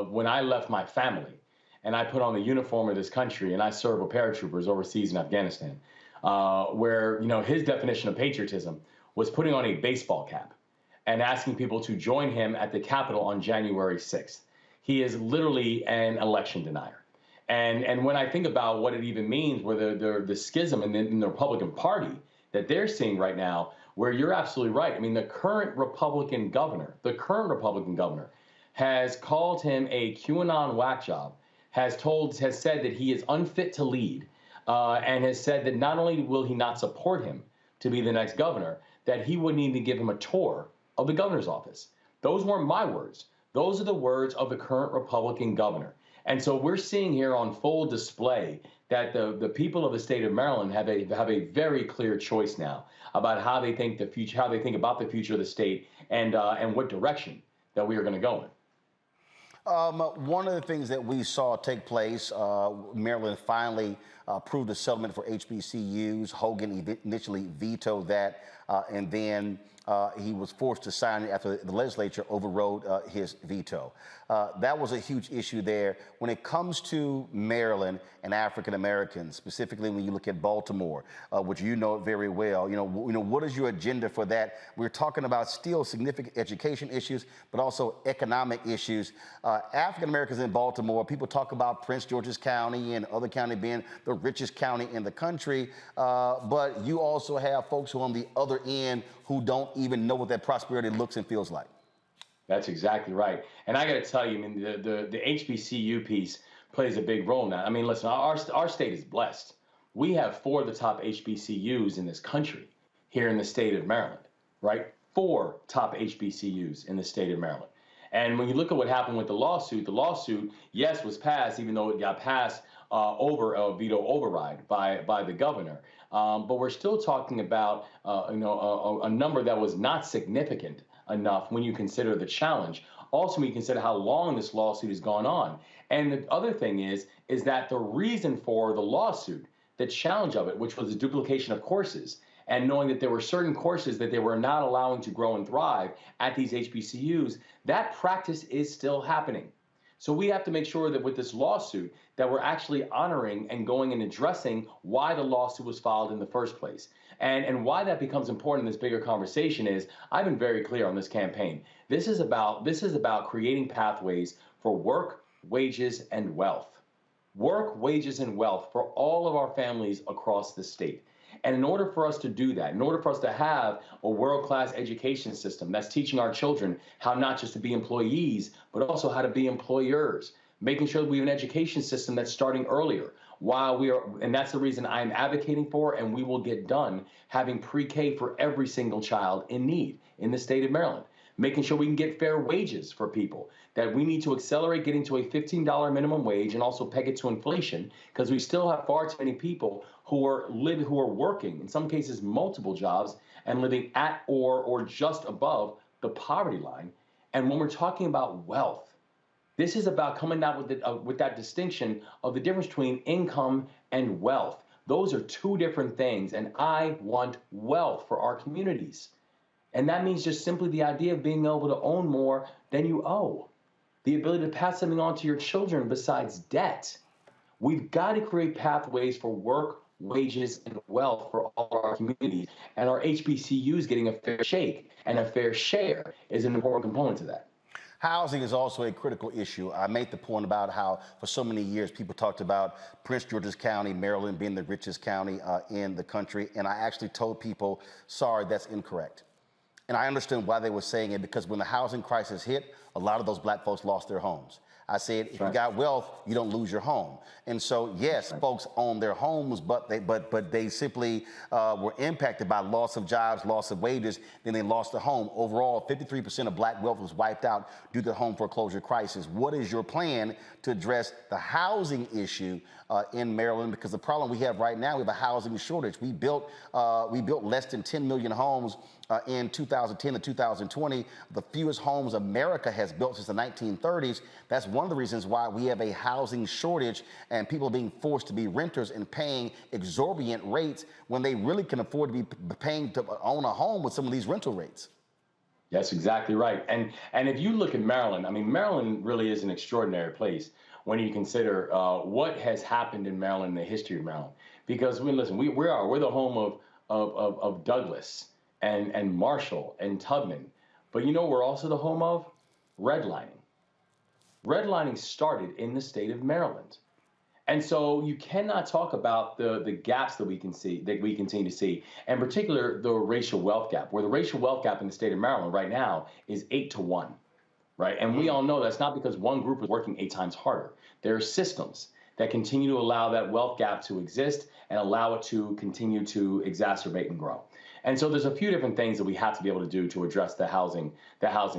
when I left my family and I put on the uniform of this country and I serve with paratroopers overseas in Afghanistan, where his definition of patriotism was putting on a baseball cap and asking people to join him at the Capitol on January 6th. He is literally an election denier. And when I think about what it even means, where the schism in the Republican Party that they're seeing right now, where you're absolutely right. I mean, the current Republican governor has called him a QAnon whack job, has said that he is unfit to lead, and has said that not only will he not support him to be the next governor, that he wouldn't even give him a tour of the governor's office. Those weren't my words. Those are the words of the current Republican governor. And so we're seeing here on full display that the people of the state of Maryland have a very clear choice now about how they think about the future of the state and what direction that we are going to go in. One of the things that we saw take place, Maryland finally approved a settlement for HBCUs. Hogan initially vetoed that, and then he was forced to sign it after the legislature overrode his veto. That was a huge issue there. When it comes to Maryland and African Americans, specifically when you look at Baltimore, which you know very well, what is your agenda for that? We're talking about still significant education issues, but also economic issues. African Americans in Baltimore, people talk about Prince George's County and other county being the richest county in the country, but you also have folks who are on the other end who don't even know what that prosperity looks and feels like. That's exactly right. And I got to tell you, I mean, the HBCU piece plays a big role now. I mean, listen, our state is blessed. We have 4 of the top HBCUs in this country here in the state of Maryland, right? 4 top HBCUs in the state of Maryland. And when you look at what happened with the lawsuit, yes, was passed, even though it got passed over a veto override by the governor. But we're still talking about a number that was not significant enough when you consider the challenge. Also, when you consider how long this lawsuit has gone on. And the other thing is that the reason for the lawsuit, the challenge of it, which was the duplication of courses, and knowing that there were certain courses that they were not allowing to grow and thrive at these HBCUs, that practice is still happening. So we have to make sure that with this lawsuit that we're actually honoring and going and addressing why the lawsuit was filed in the first place. And why that becomes important in this bigger conversation is I've been very clear on this campaign. This is about creating pathways for work, wages, and wealth. Work, wages, and wealth for all of our families across the state. And in order for us to do that, in order for us to have a world-class education system that's teaching our children how not just to be employees, but also how to be employers, making sure that we have an education system that's starting earlier, and that's the reason I'm advocating for, and we will get done, having pre-K for every single child in need in the state of Maryland. Making sure we can get fair wages for people, that we need to accelerate getting to a $15 minimum wage and also peg it to inflation, because we still have far too many people who are working, in some cases multiple jobs, and living at or just above the poverty line. And when we're talking about wealth, this is about coming out with that distinction of the difference between income and wealth. Those are two different things, and I want wealth for our communities. And that means just simply the idea of being able to own more than you owe. The ability to pass something on to your children besides debt. We've got to create pathways for work, wages, and wealth for all our communities. And our HBCUs getting a fair shake and a fair share is an important component to that. Housing is also a critical issue. I made the point about how for so many years people talked about Prince George's County, Maryland, being the richest county in the country. And I actually told people, sorry, that's incorrect. And I understand why they were saying it, because when the housing crisis hit, a lot of those black folks lost their homes. I said, if you got wealth, you don't lose your home. And so, yes, folks own their homes, but they simply were impacted by loss of jobs, loss of wages, then they lost their home. Overall, 53% of black wealth was wiped out due to the home foreclosure crisis. What is your plan to address the housing issue in Maryland? Because the problem we have right now, we have a housing shortage. We built less than 10 million homes in 2010 to 2020, the fewest homes America has built since the 1930s. That's one of the reasons why we have a housing shortage and people are being forced to be renters and paying exorbitant rates when they really can afford to be paying to own a home with some of these rental rates. That's exactly right. And if you look at Maryland, I mean, Maryland really is an extraordinary place when you consider what has happened in Maryland, in the history of Maryland. Because we're the home of Douglas and Marshall and Tubman. But you know, we're also the home of redlining. Redlining started in the state of Maryland. And so you cannot talk about the gaps that we continue to see, in particular the racial wealth gap, where the racial wealth gap in the state of Maryland right now is 8-to-1, right? And we all know that's not because one group is working 8 times harder. There are systems that continue to allow that wealth gap to exist and allow it to continue to exacerbate and grow. And so there's a few different things that we have to be able to do to address the housing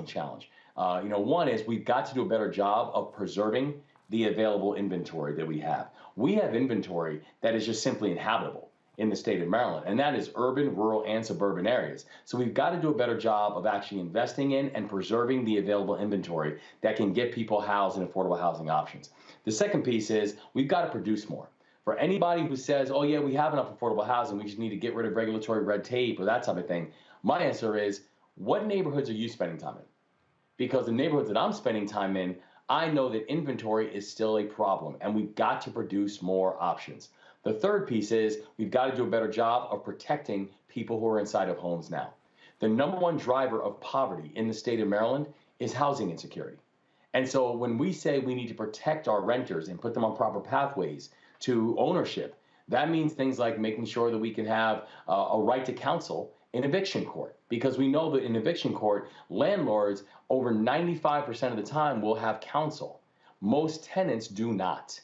challenge. One is we've got to do a better job of preserving the available inventory that we have. We have inventory that is just simply inhabitable in the state of Maryland, and that is urban, rural, and suburban areas. So we've got to do a better job of actually investing in and preserving the available inventory that can get people housed in affordable housing options. The second piece is we've got to produce more. For anybody who says, oh yeah, we have enough affordable housing, we just need to get rid of regulatory red tape or that type of thing, my answer is, what neighborhoods are you spending time in? Because the neighborhoods that I'm spending time in, I know that inventory is still a problem, and we've got to produce more options. The third piece is we've got to do a better job of protecting people who are inside of homes now. The number one driver of poverty in the state of Maryland is housing insecurity. And so when we say we need to protect our renters and put them on proper pathways to ownership, that means things like making sure that we can have a right to counsel in eviction court, because we know that in eviction court, landlords over 95% of the time will have counsel. Most tenants do not.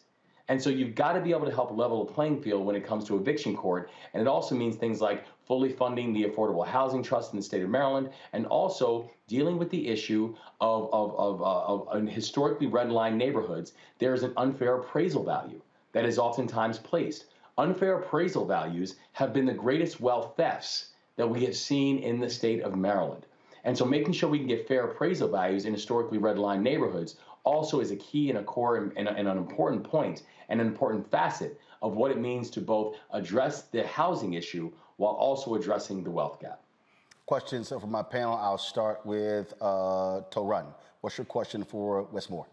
And so you've got to be able to help level the playing field when it comes to eviction court. And it also means things like fully funding the Affordable Housing Trust in the state of Maryland, and also dealing with the issue of historically redlined neighborhoods. There is an unfair appraisal value that is oftentimes placed. Unfair appraisal values have been the greatest wealth thefts that we have seen in the state of Maryland. And so making sure we can get fair appraisal values in historically redlined neighborhoods also is a key and a core and an important point and an important facet of what it means to both address the housing issue while also addressing the wealth gap. Questions from my panel. I'll start with Torun. What's your question for Westmore?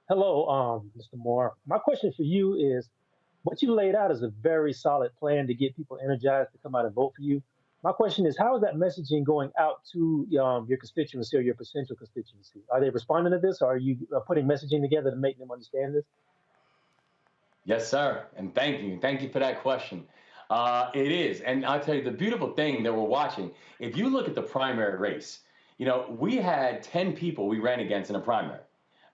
Hello, Mr. Moore. My question for you is, what you laid out is a very solid plan to get people energized to come out and vote for you. My question is, how is that messaging going out to your constituency or your potential constituency? Are they responding to this, or are you putting messaging together to make them understand this? Yes, sir. And thank you. Thank you for that question. It is. And I'll tell you, the beautiful thing that we're watching, if you look at the primary race, we had 10 people we ran against in a primary.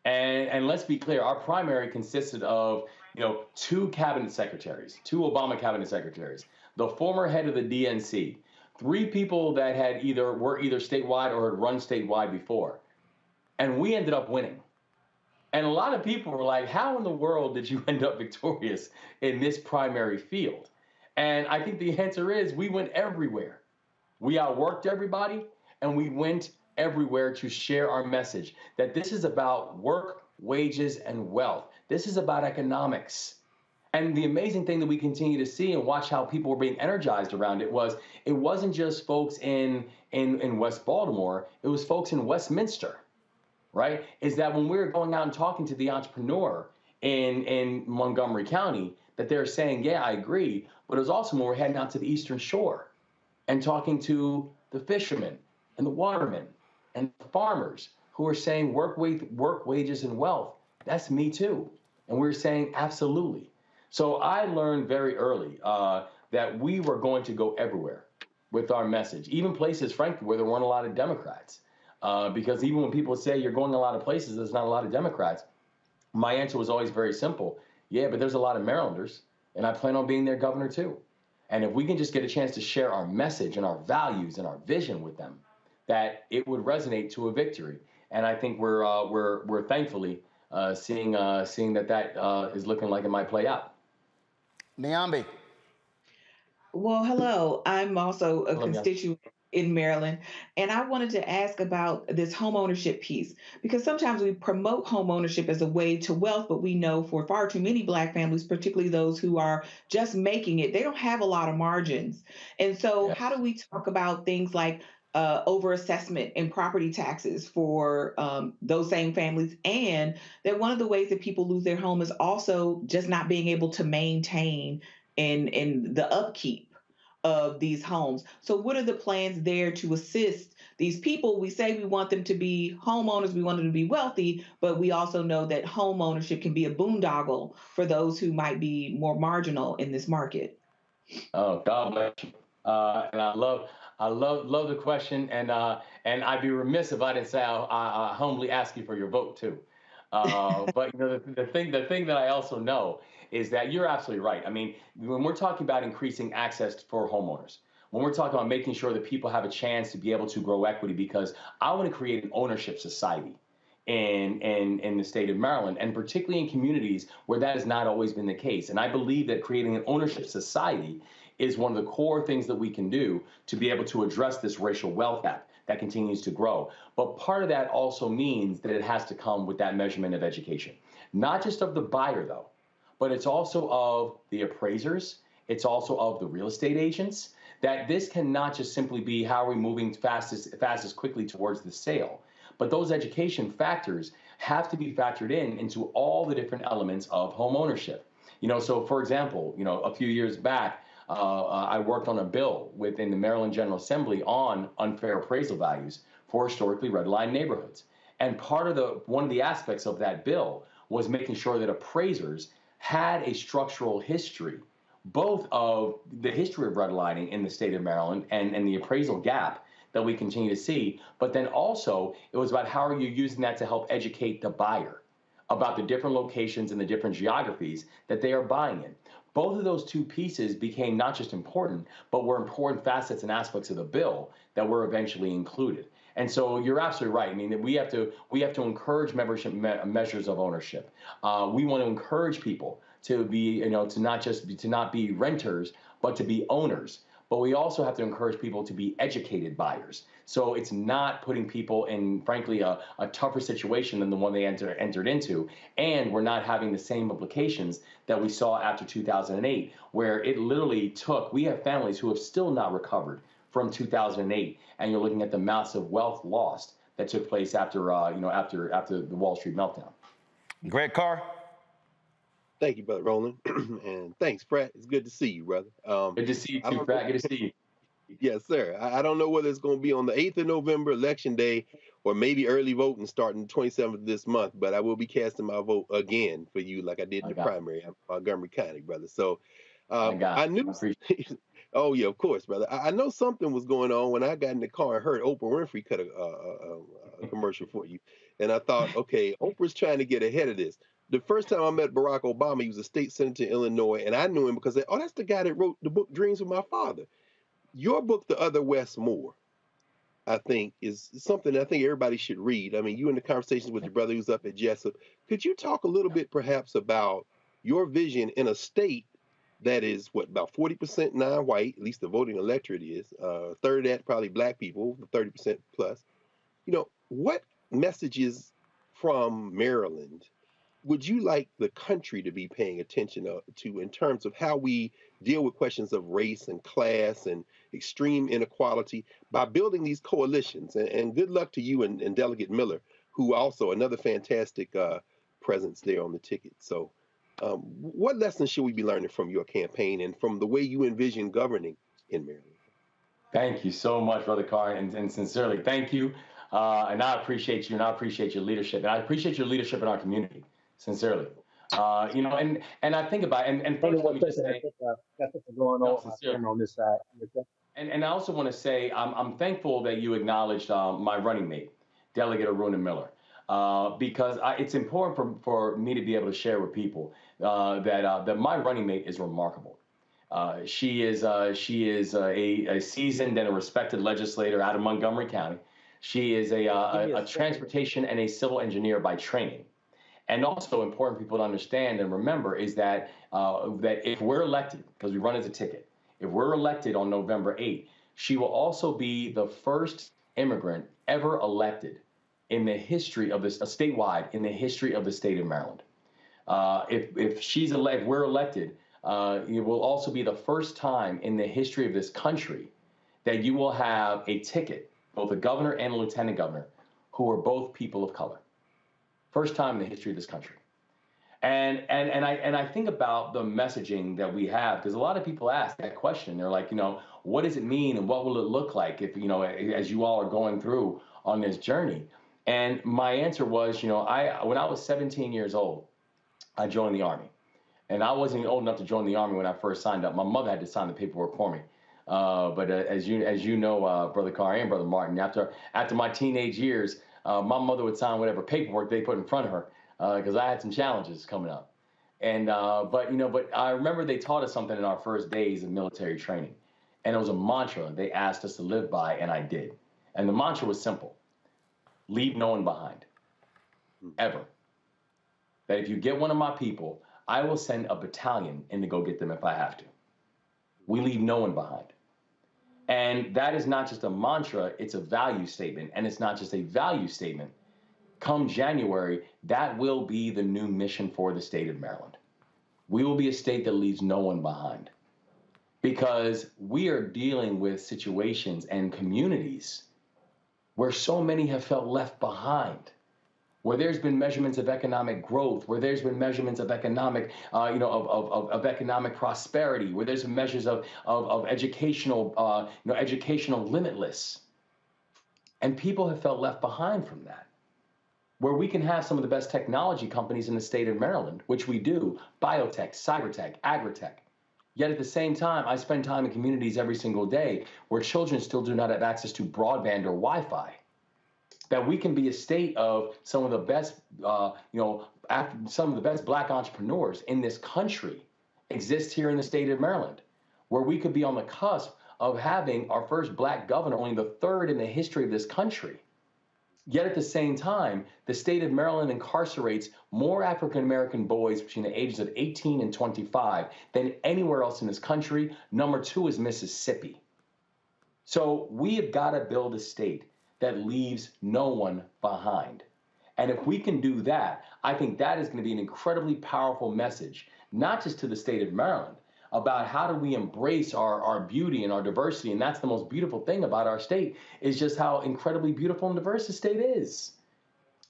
And let's be clear, our primary consisted of, 2 cabinet secretaries, 2 Obama cabinet secretaries, the former head of the DNC, 3 people that were either statewide or had run statewide before. And we ended up winning. And a lot of people were like, how in the world did you end up victorious in this primary field? And I think the answer is we went everywhere. We outworked everybody, and we went everywhere to share our message that this is about work, wages, and wealth. This is about economics. And the amazing thing that we continue to see and watch how people were being energized around it wasn't just folks in West Baltimore, it was folks in Westminster, right? Is that when we were going out and talking to the entrepreneur in Montgomery County, that they're saying, yeah, I agree, but it was also when we're heading out to the Eastern Shore and talking to the fishermen and the watermen and the farmers who are saying work, wages, and wealth. That's me too. And we're saying absolutely. So I learned very early that we were going to go everywhere with our message, even places, frankly, where there weren't a lot of Democrats. Because even when people say you're going a lot of places, there's not a lot of Democrats, my answer was always very simple. Yeah, but there's a lot of Marylanders, and I plan on being their governor too. And if we can just get a chance to share our message and our values and our vision with them, that it would resonate to a victory. And I think we're thankfully seeing that is looking like it might play out. Niambi. Well, hello. I'm also a constituent in Maryland, and I wanted to ask about this home ownership piece, because sometimes we promote home ownership as a way to wealth, but we know for far too many Black families, particularly those who are just making it, they don't have a lot of margins. And so how do we talk about things like overassessment in property taxes for those same families, and that one of the ways that people lose their home is also just not being able to maintain in the upkeep of these homes. So what are the plans there to assist these people? We say we want them to be homeowners, we want them to be wealthy, but we also know that home ownership can be a boondoggle for those who might be more marginal in this market. Oh, God bless you. And I love the question, and I'd be remiss if I didn't say I humbly ask you for your vote too. But the thing that I also know is that you're absolutely right. I mean, when we're talking about increasing access for homeowners, when we're talking about making sure that people have a chance to be able to grow equity, because I want to create an ownership society in the state of Maryland, and particularly in communities where that has not always been the case. And I believe that creating an ownership society is one of the core things that we can do to be able to address this racial wealth gap that continues to grow. But part of that also means that it has to come with that measurement of education, not just of the buyer though, but it's also of the appraisers. It's also of the real estate agents, that this cannot just simply be how are we moving fastest quickly towards the sale. But those education factors have to be factored into all the different elements of home ownership. So for example, a few years back, I worked on a bill within the Maryland General Assembly on unfair appraisal values for historically redlined neighborhoods. And one of the aspects of that bill was making sure that appraisers had a structural history, both of the history of redlining in the state of Maryland and the appraisal gap that we continue to see, but then also it was about how are you using that to help educate the buyer about the different locations and the different geographies that they are buying in. Both of those two pieces became not just important, but were important facets and aspects of the bill that were eventually included. And so you're absolutely right. I mean, we have to encourage membership measures of ownership. We want to encourage people to be, to not be renters, but to be owners. but we also have to encourage people to be educated buyers. So it's not putting people in, frankly, a tougher situation than the one they entered into. And we're not having the same implications that we saw after 2008, where it literally took, we have families who have still not recovered from 2008. And you're looking at the massive wealth lost that took place after, after the Wall Street meltdown. Greg Carr. Thank you, Brother Roland. And thanks, Pratt. It's good to see you, brother. Good to see you too, Pratt. Good to see you. Yes, sir. I don't know whether it's going to be on the 8th of November, Election Day, or maybe early voting starting the 27th of this month, but I will be casting my vote again for you like I did in the primary. I'm Montgomery County, brother. So I knew. Oh, yeah, of course, brother. I know something was going on when I got in the car and heard Oprah Winfrey cut a commercial for you. And I thought, okay, Oprah's trying to get ahead of this. The first time I met Barack Obama, he was a state senator in Illinois, and I knew him because, oh, that's the guy that wrote the book Dreams of My Father. Your book, The Other West More, I think, is something I think everybody should read. I mean, you in the conversations with your brother who's up at Jessup. Could you talk a little bit perhaps about your vision in a state that is, what, about 40% non-white, at least the voting electorate is, third of that probably black people, 30% plus. You know, what messages from Maryland would you like the country to be paying attention to in terms of how we deal with questions of race and class and extreme inequality by building these coalitions? And good luck to you and Delegate Miller, who also another fantastic presence there on the ticket. So what lessons should we be learning from your campaign and from the way you envision governing in Maryland? Thank you so much, Brother Carr, and sincerely, thank you. And I appreciate you, and I appreciate your leadership. And I appreciate your leadership in our community. Sincerely, and I think about and first let me just say, that's what's going on this side. And I also want to say I'm thankful that you acknowledged my running mate, Delegate Aruna Miller, because it's important for me to be able to share with people that my running mate is remarkable. She is a seasoned and a respected legislator out of Montgomery County. She is a transportation and a civil engineer by training. And also important people to understand and remember is that that if we're elected, because we run as a ticket, if we're elected on November 8th, she will also be the first immigrant ever elected in the history of this, statewide, in the history of the state of Maryland. If we're elected, it will also be the first time in the history of this country that you will have a ticket, both a governor and a lieutenant governor, who are both people of color. First time in the history of this country. And I think about the messaging that we have, because a lot of people ask that question. They're like, what does it mean and what will it look like if, as you all are going through on this journey? And my answer was, when I was 17 years old, I joined the Army. And I wasn't even old enough to join the Army when I first signed up. My mother had to sign the paperwork for me. But as you know, Brother Carr and Brother Martin, after my teenage years, my mother would sign whatever paperwork they put in front of her because I had some challenges coming up. And but I remember they taught us something in our first days of military training, and it was a mantra they asked us to live by, and I did. And the mantra was simple: leave no one behind, ever. That if you get one of my people, I will send a battalion in to go get them if I have to. We leave no one behind. And that is not just a mantra, it's a value statement. And it's not just a value statement. Come January, that will be the new mission for the state of Maryland. We will be a state that leaves no one behind. Because we are dealing with situations and communities where so many have felt left behind, where there's been measurements of economic growth, where there's been measurements of economic, of economic prosperity, where there's measures of educational, educational limitless. And people have felt left behind from that. Where we can have some of the best technology companies in the state of Maryland, which we do, biotech, cybertech, agritech. Yet at the same time, I spend time in communities every single day where children still do not have access to broadband or Wi-Fi. That we can be a state of some of the best, some of the best Black entrepreneurs in this country exist here in the state of Maryland, where we could be on the cusp of having our first Black governor, only the third in the history of this country. Yet at the same time, the state of Maryland incarcerates more African-American boys between the ages of 18 and 25 than anywhere else in this country. Number 2 is Mississippi. So we have got to build a state that leaves no one behind. And if we can do that, I think that is going to be an incredibly powerful message, not just to the state of Maryland, about how do we embrace our beauty and our diversity. And that's the most beautiful thing about our state, is just how incredibly beautiful and diverse the state is.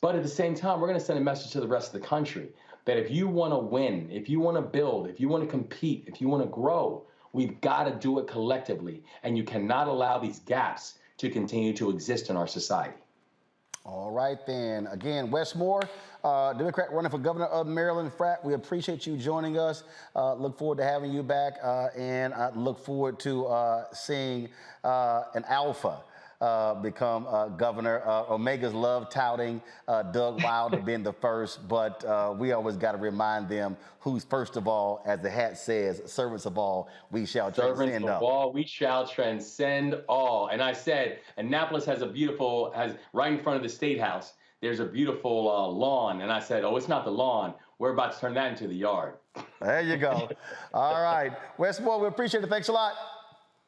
But at the same time, we're going to send a message to the rest of the country that if you want to win, if you want to build, if you want to compete, if you want to grow, we've got to do it collectively. And you cannot allow these gaps to continue to exist in our society. All right, then. Again, Wes Moore, Democrat running for governor of Maryland. Frat, we appreciate you joining us. Look forward to having you back, and I look forward to seeing an alpha become governor. Omegas love touting Doug Wilder being the first, but we always got to remind them who's first of all, as the hat says, servants of all, we shall transcend all. Servants of all, we shall transcend all. And I said, Annapolis has right in front of the State House, there's a beautiful lawn. And I said, oh, it's not the lawn. We're about to turn that into the yard. There you go. All right. Wes Moore, we appreciate it. Thanks a lot.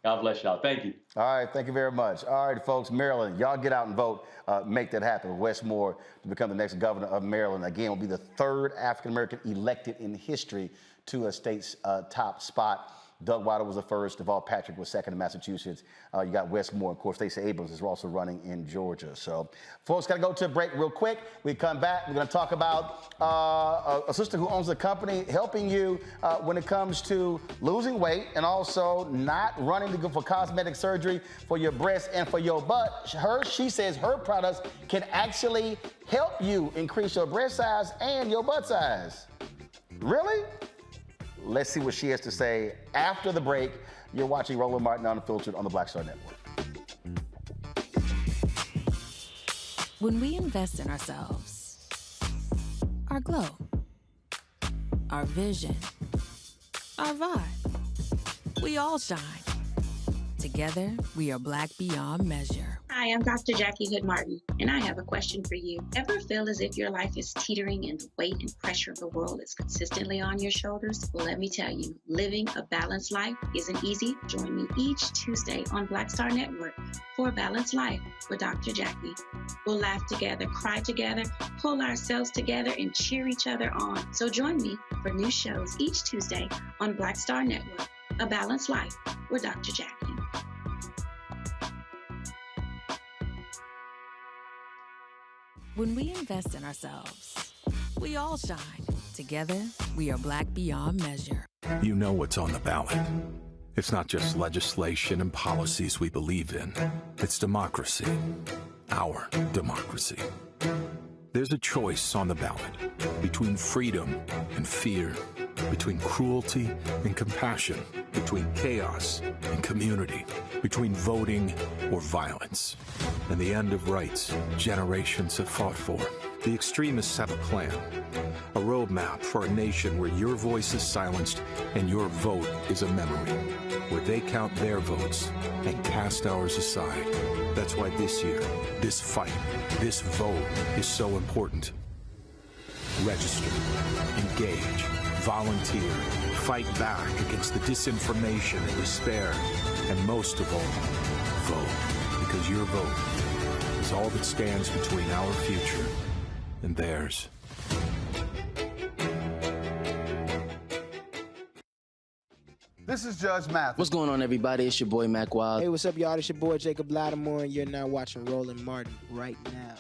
God bless y'all. Thank you. All right. Thank you very much. All right, folks, Maryland, y'all get out and vote. Make that happen. Wes Moore to become the next governor of Maryland. Again, will be the 3rd African-American elected in history to a state's top spot. Doug Wilder was the first. Deval Patrick was second in Massachusetts. You got Wes Moore. Of course, Stacey Abrams is also running in Georgia. So, folks, got to go to a break real quick. We come back. We're going to talk about a sister who owns a company helping you when it comes to losing weight and also not running to go for cosmetic surgery for your breast and for your butt. She says her products can actually help you increase your breast size and your butt size. Really? Let's see what she has to say after the break. You're watching Roland Martin Unfiltered on the Black Star Network. When we invest in ourselves, our glow, our vision, our vibe, we all shine. Together, we are black beyond measure. Hi, I'm Dr. Jackie Hood Martin, and I have a question for you. Ever feel as if your life is teetering and the weight and pressure of the world is consistently on your shoulders? Well, let me tell you, living a balanced life isn't easy. Join me each Tuesday on Black Star Network for A Balanced Life with Dr. Jackie. We'll laugh together, cry together, pull ourselves together, and cheer each other on. So join me for new shows each Tuesday on Black Star Network, A Balanced Life with Dr. Jackie. When we invest in ourselves, we all shine. Together, we are black beyond measure. You know what's on the ballot. It's not just legislation and policies we believe in. It's democracy. Our democracy. There's a choice on the ballot between freedom and fear, between cruelty and compassion, between chaos and community, between voting or violence. And the end of rights generations have fought for. The extremists have a plan, a roadmap for a nation where your voice is silenced and your vote is a memory, where they count their votes and cast ours aside. That's why this year, this fight, this vote is so important. Register, engage, volunteer, fight back against the disinformation and despair, and most of all, vote, because your vote is all that stands between our future and theirs. This is Judge Mathis. What's going on, everybody? It's your boy, Mac Wild. Hey, what's up, y'all? It's your boy, Jacob Lattimore, and you're now watching Roland Martin right now.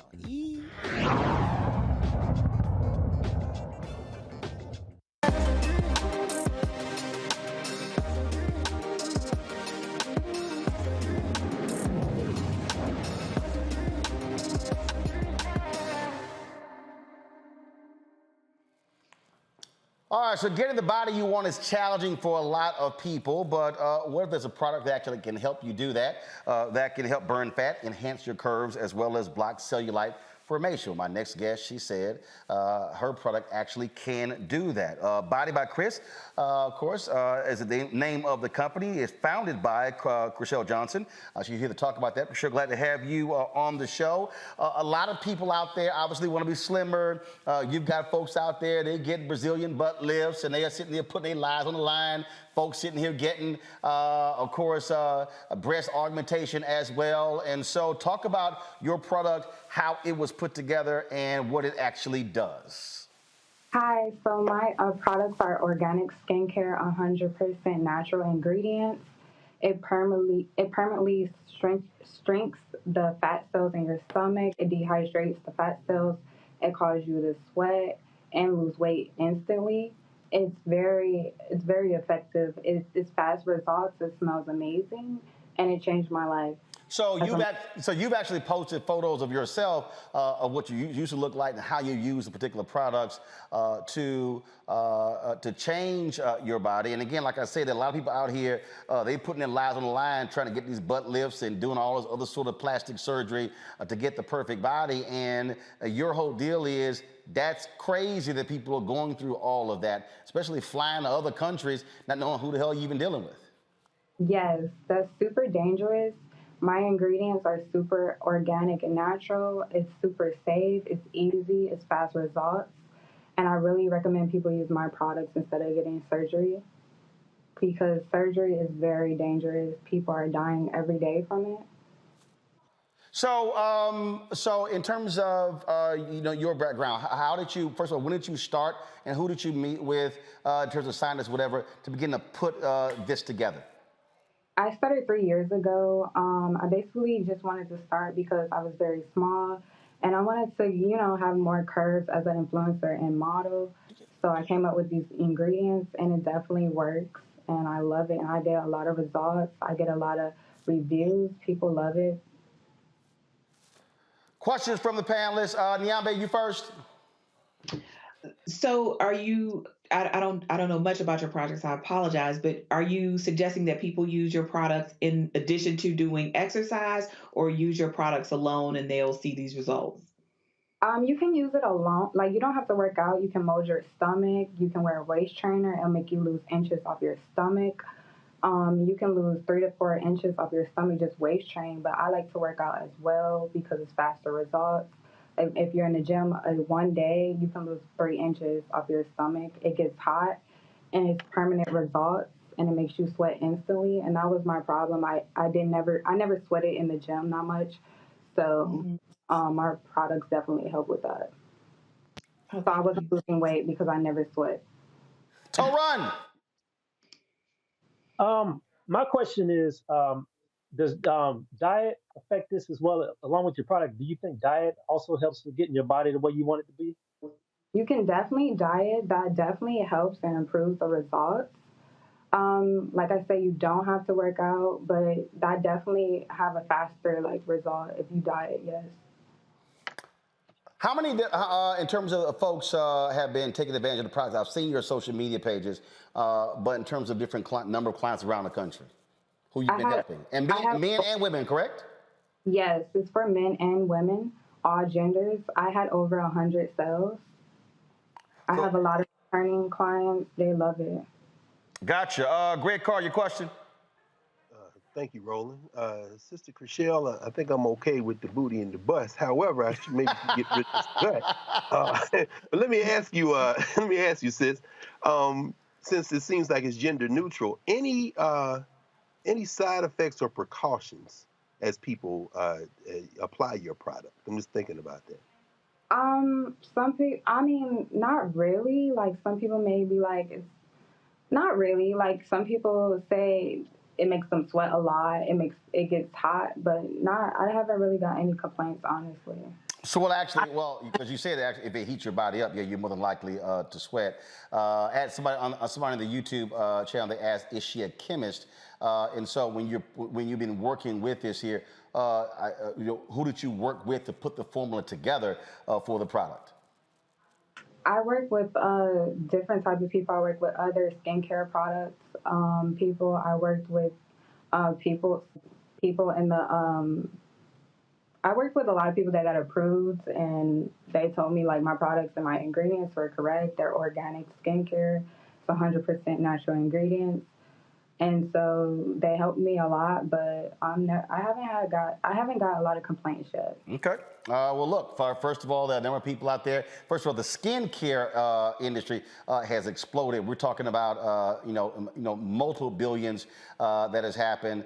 All right, so getting the body you want is challenging for a lot of people, but what if there's a product that actually can help you do that, that can help burn fat, enhance your curves, as well as block cellulite transformational. My next guest, she said, her product actually can do that. Body by Chris, of course, is the name of the company. It's founded by Chriselle Johnson. She's here to talk about that. We're sure glad to have you on the show. A lot of people out there obviously want to be slimmer. You've got folks out there, they get Brazilian butt lifts, and they are sitting there putting their lives on the line. Folks sitting here getting, of course, breast augmentation as well. And so talk about your product, how it was put together, and what it actually does. Hi, so my products are organic skincare, 100% natural ingredients. It permanently shrinks the fat cells in your stomach. It dehydrates the fat cells. It causes you to sweat and lose weight instantly. It's very effective. It's fast results. It smells amazing, and it changed my life. So you've actually posted photos of yourself of what you used to look like and how you use the particular products to change your body. And again, like I said, there are a lot of people out here, they putting their lives on the line trying to get these butt lifts and doing all this other sort of plastic surgery to get the perfect body. And your whole deal is that's crazy that people are going through all of that, especially flying to other countries, not knowing who the hell you're even dealing with. Yes, that's super dangerous. My ingredients are super organic and natural. It's super safe. It's easy. It's fast results. And I really recommend people use my products instead of getting surgery, because surgery is very dangerous. People are dying every day from it. So in terms of your background, how did you, first of all, when did you start, and who did you meet with in terms of scientists, whatever, to begin to put this together? I started 3 years ago. I basically just wanted to start because I was very small, and I wanted to, have more curves as an influencer and model. So I came up with these ingredients, and it definitely works, and I love it. And I get a lot of results. I get a lot of reviews. People love it. Questions from the panelists. Nyambe, you first. So are you, I don't know much about your projects, I apologize, but are you suggesting that people use your products in addition to doing exercise, or use your products alone and they'll see these results? You can use it alone. Like, you don't have to work out. You can mold your stomach. You can wear a waist trainer. It'll make you lose inches off your stomach. You can lose 3 to 4 inches off your stomach just waist training, but I like to work out as well because it's faster results. If you're in the gym one day, you can lose 3 inches off your stomach. It gets hot, and it's permanent results, and it makes you sweat instantly. And that was my problem. I never sweated in the gym that much, so our products definitely help with that. So I wasn't losing weight because I never sweat. Run. My question is, does diet affect this as well, along with your product? Do you think diet also helps with getting your body the way you want it to be? You can definitely diet. That definitely helps and improves the results. Like I say, you don't have to work out, but that definitely have a faster result if you diet, yes. How many, in terms of folks have been taking advantage of the product? I've seen your social media pages, but in terms of different number of clients around the country, who you've been helping? And men and women, correct? Yes, it's for men and women, all genders. I had over 100 sales. I have a lot of returning clients. They love it. Gotcha. Greg Carr, your question? Thank you, Roland. Sister Chriselle, I think I'm okay with the booty and the bust. However, I should maybe get rid of this gut. But let me ask you, sis. Since it seems like it's gender neutral, any side effects or precautions as people apply your product? I'm just thinking about that. Some people, not really. Like, some people may be like, it's not really. Like, some people say it makes them sweat a lot. It gets hot, but I haven't really got any complaints, honestly. So, because you said that if it heats your body up, yeah, you're more than likely to sweat. Somebody on the YouTube channel, they asked, is she a chemist? And so when you've been working with this here, who did you work with to put the formula together for the product? I work with different types of people. I work with other skincare products people. I worked with people in the I worked with a lot of people that got approved, and they told me like my products and my ingredients were correct. They're organic skincare, it's 100% natural ingredients, and so they helped me a lot. But I haven't got a lot of complaints yet. Okay. Well, look, first of all, there are a number of people out there. First of all, the skincare industry has exploded. We're talking about, multiple billions that has happened.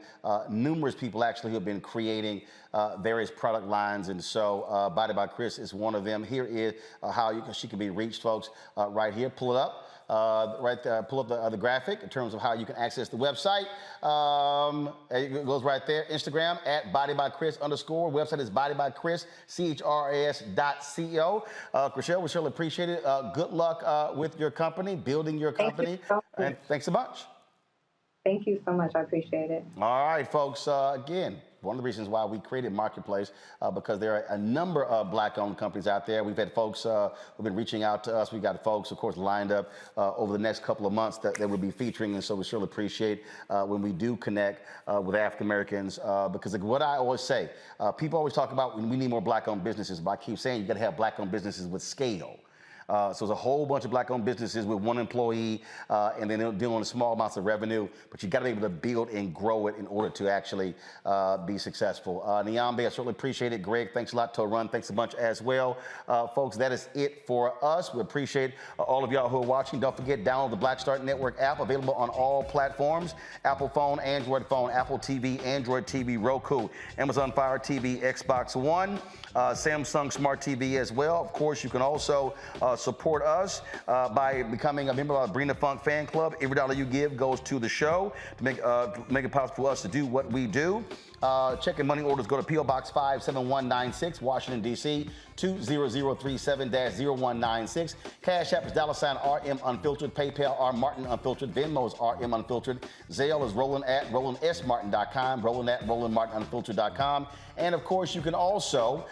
Numerous people actually who have been creating various product lines. And so Body by Chris is one of them. Here is how she can be reached, folks, right here. Pull it up. Right there, pull up the graphic in terms of how you can access the website. It goes right there. Instagram at bodybychris_. Website is bodybychris, CHRIS.co. Chriselle, we certainly appreciate it. Good luck with your company, building your company. And thanks so much. Thank you so much. I appreciate it. All right, folks. Again, one of the reasons why we created Marketplace, because there are a number of Black-owned companies out there. We've had folks who've been reaching out to us. We've got folks, of course, lined up over the next couple of months that we'll be featuring. And so we certainly appreciate when we do connect with African Americans, because like what I always say, people always talk about when we need more Black-owned businesses, but I keep saying you got to have Black-owned businesses with scale. So there's a whole bunch of Black-owned businesses with one employee, and then they're dealing with small amounts of revenue. But you got to be able to build and grow it in order to actually be successful. Nyambe, I certainly appreciate it. Greg, thanks a lot. Torun, thanks a bunch as well. Folks, that is it for us. We appreciate all of y'all who are watching. Don't forget, download the Black Start Network app, available on all platforms: Apple phone, Android phone, Apple TV, Android TV, Roku, Amazon Fire TV, Xbox One, Samsung Smart TV as well. Of course, you can also support us by becoming a member of our Bring the Funk fan club. Every dollar you give goes to the show to make it possible for us to do what we do. Check and money orders. Go to P.O. Box 57196, Washington, D.C. 20037-0196. Cash App is $RM Unfiltered. PayPal R Martin Unfiltered. Venmo is RM Unfiltered. Zelle is Roland@RolandSMartin.com. Roland@RolandMartinUnfiltered.com. And of course, you can also,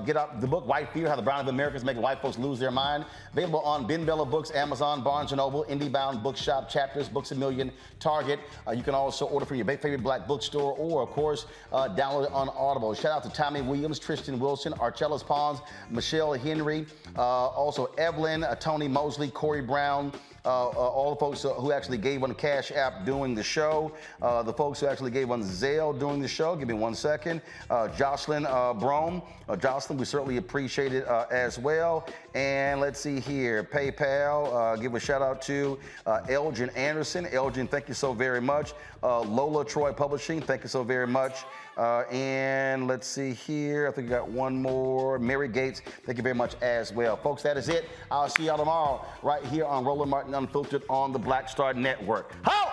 get out the book White Fear: How the Brown of America is Making White Folks Lose Their Mind. Available on Ben Bella Books, Amazon, Barnes & Noble, IndieBound Bookshop, Chapters, Books A Million, Target. You can also order from your favorite Black bookstore, or of course, download it on Audible. Shout out to Tommy Williams, Tristan Wilson, Arcellus Pons, Michelle Henry, also Evelyn, Tony Mosley, Corey Brown, all the folks who actually gave on the Cash App during the show, the folks who actually gave on Zelle during the show. Give me 1 second. Jocelyn Brome. Jocelyn, we certainly appreciate it as well. And let's see here. PayPal, give a shout out to Elgin Anderson. Elgin, thank you so very much. Lola Troy Publishing, thank you so very much. And let's see here. I think we got one more. Mary Gates, thank you very much as well. Folks, that is it. I'll see y'all tomorrow right here on Roland Martin Unfiltered on the Black Star Network. Ho!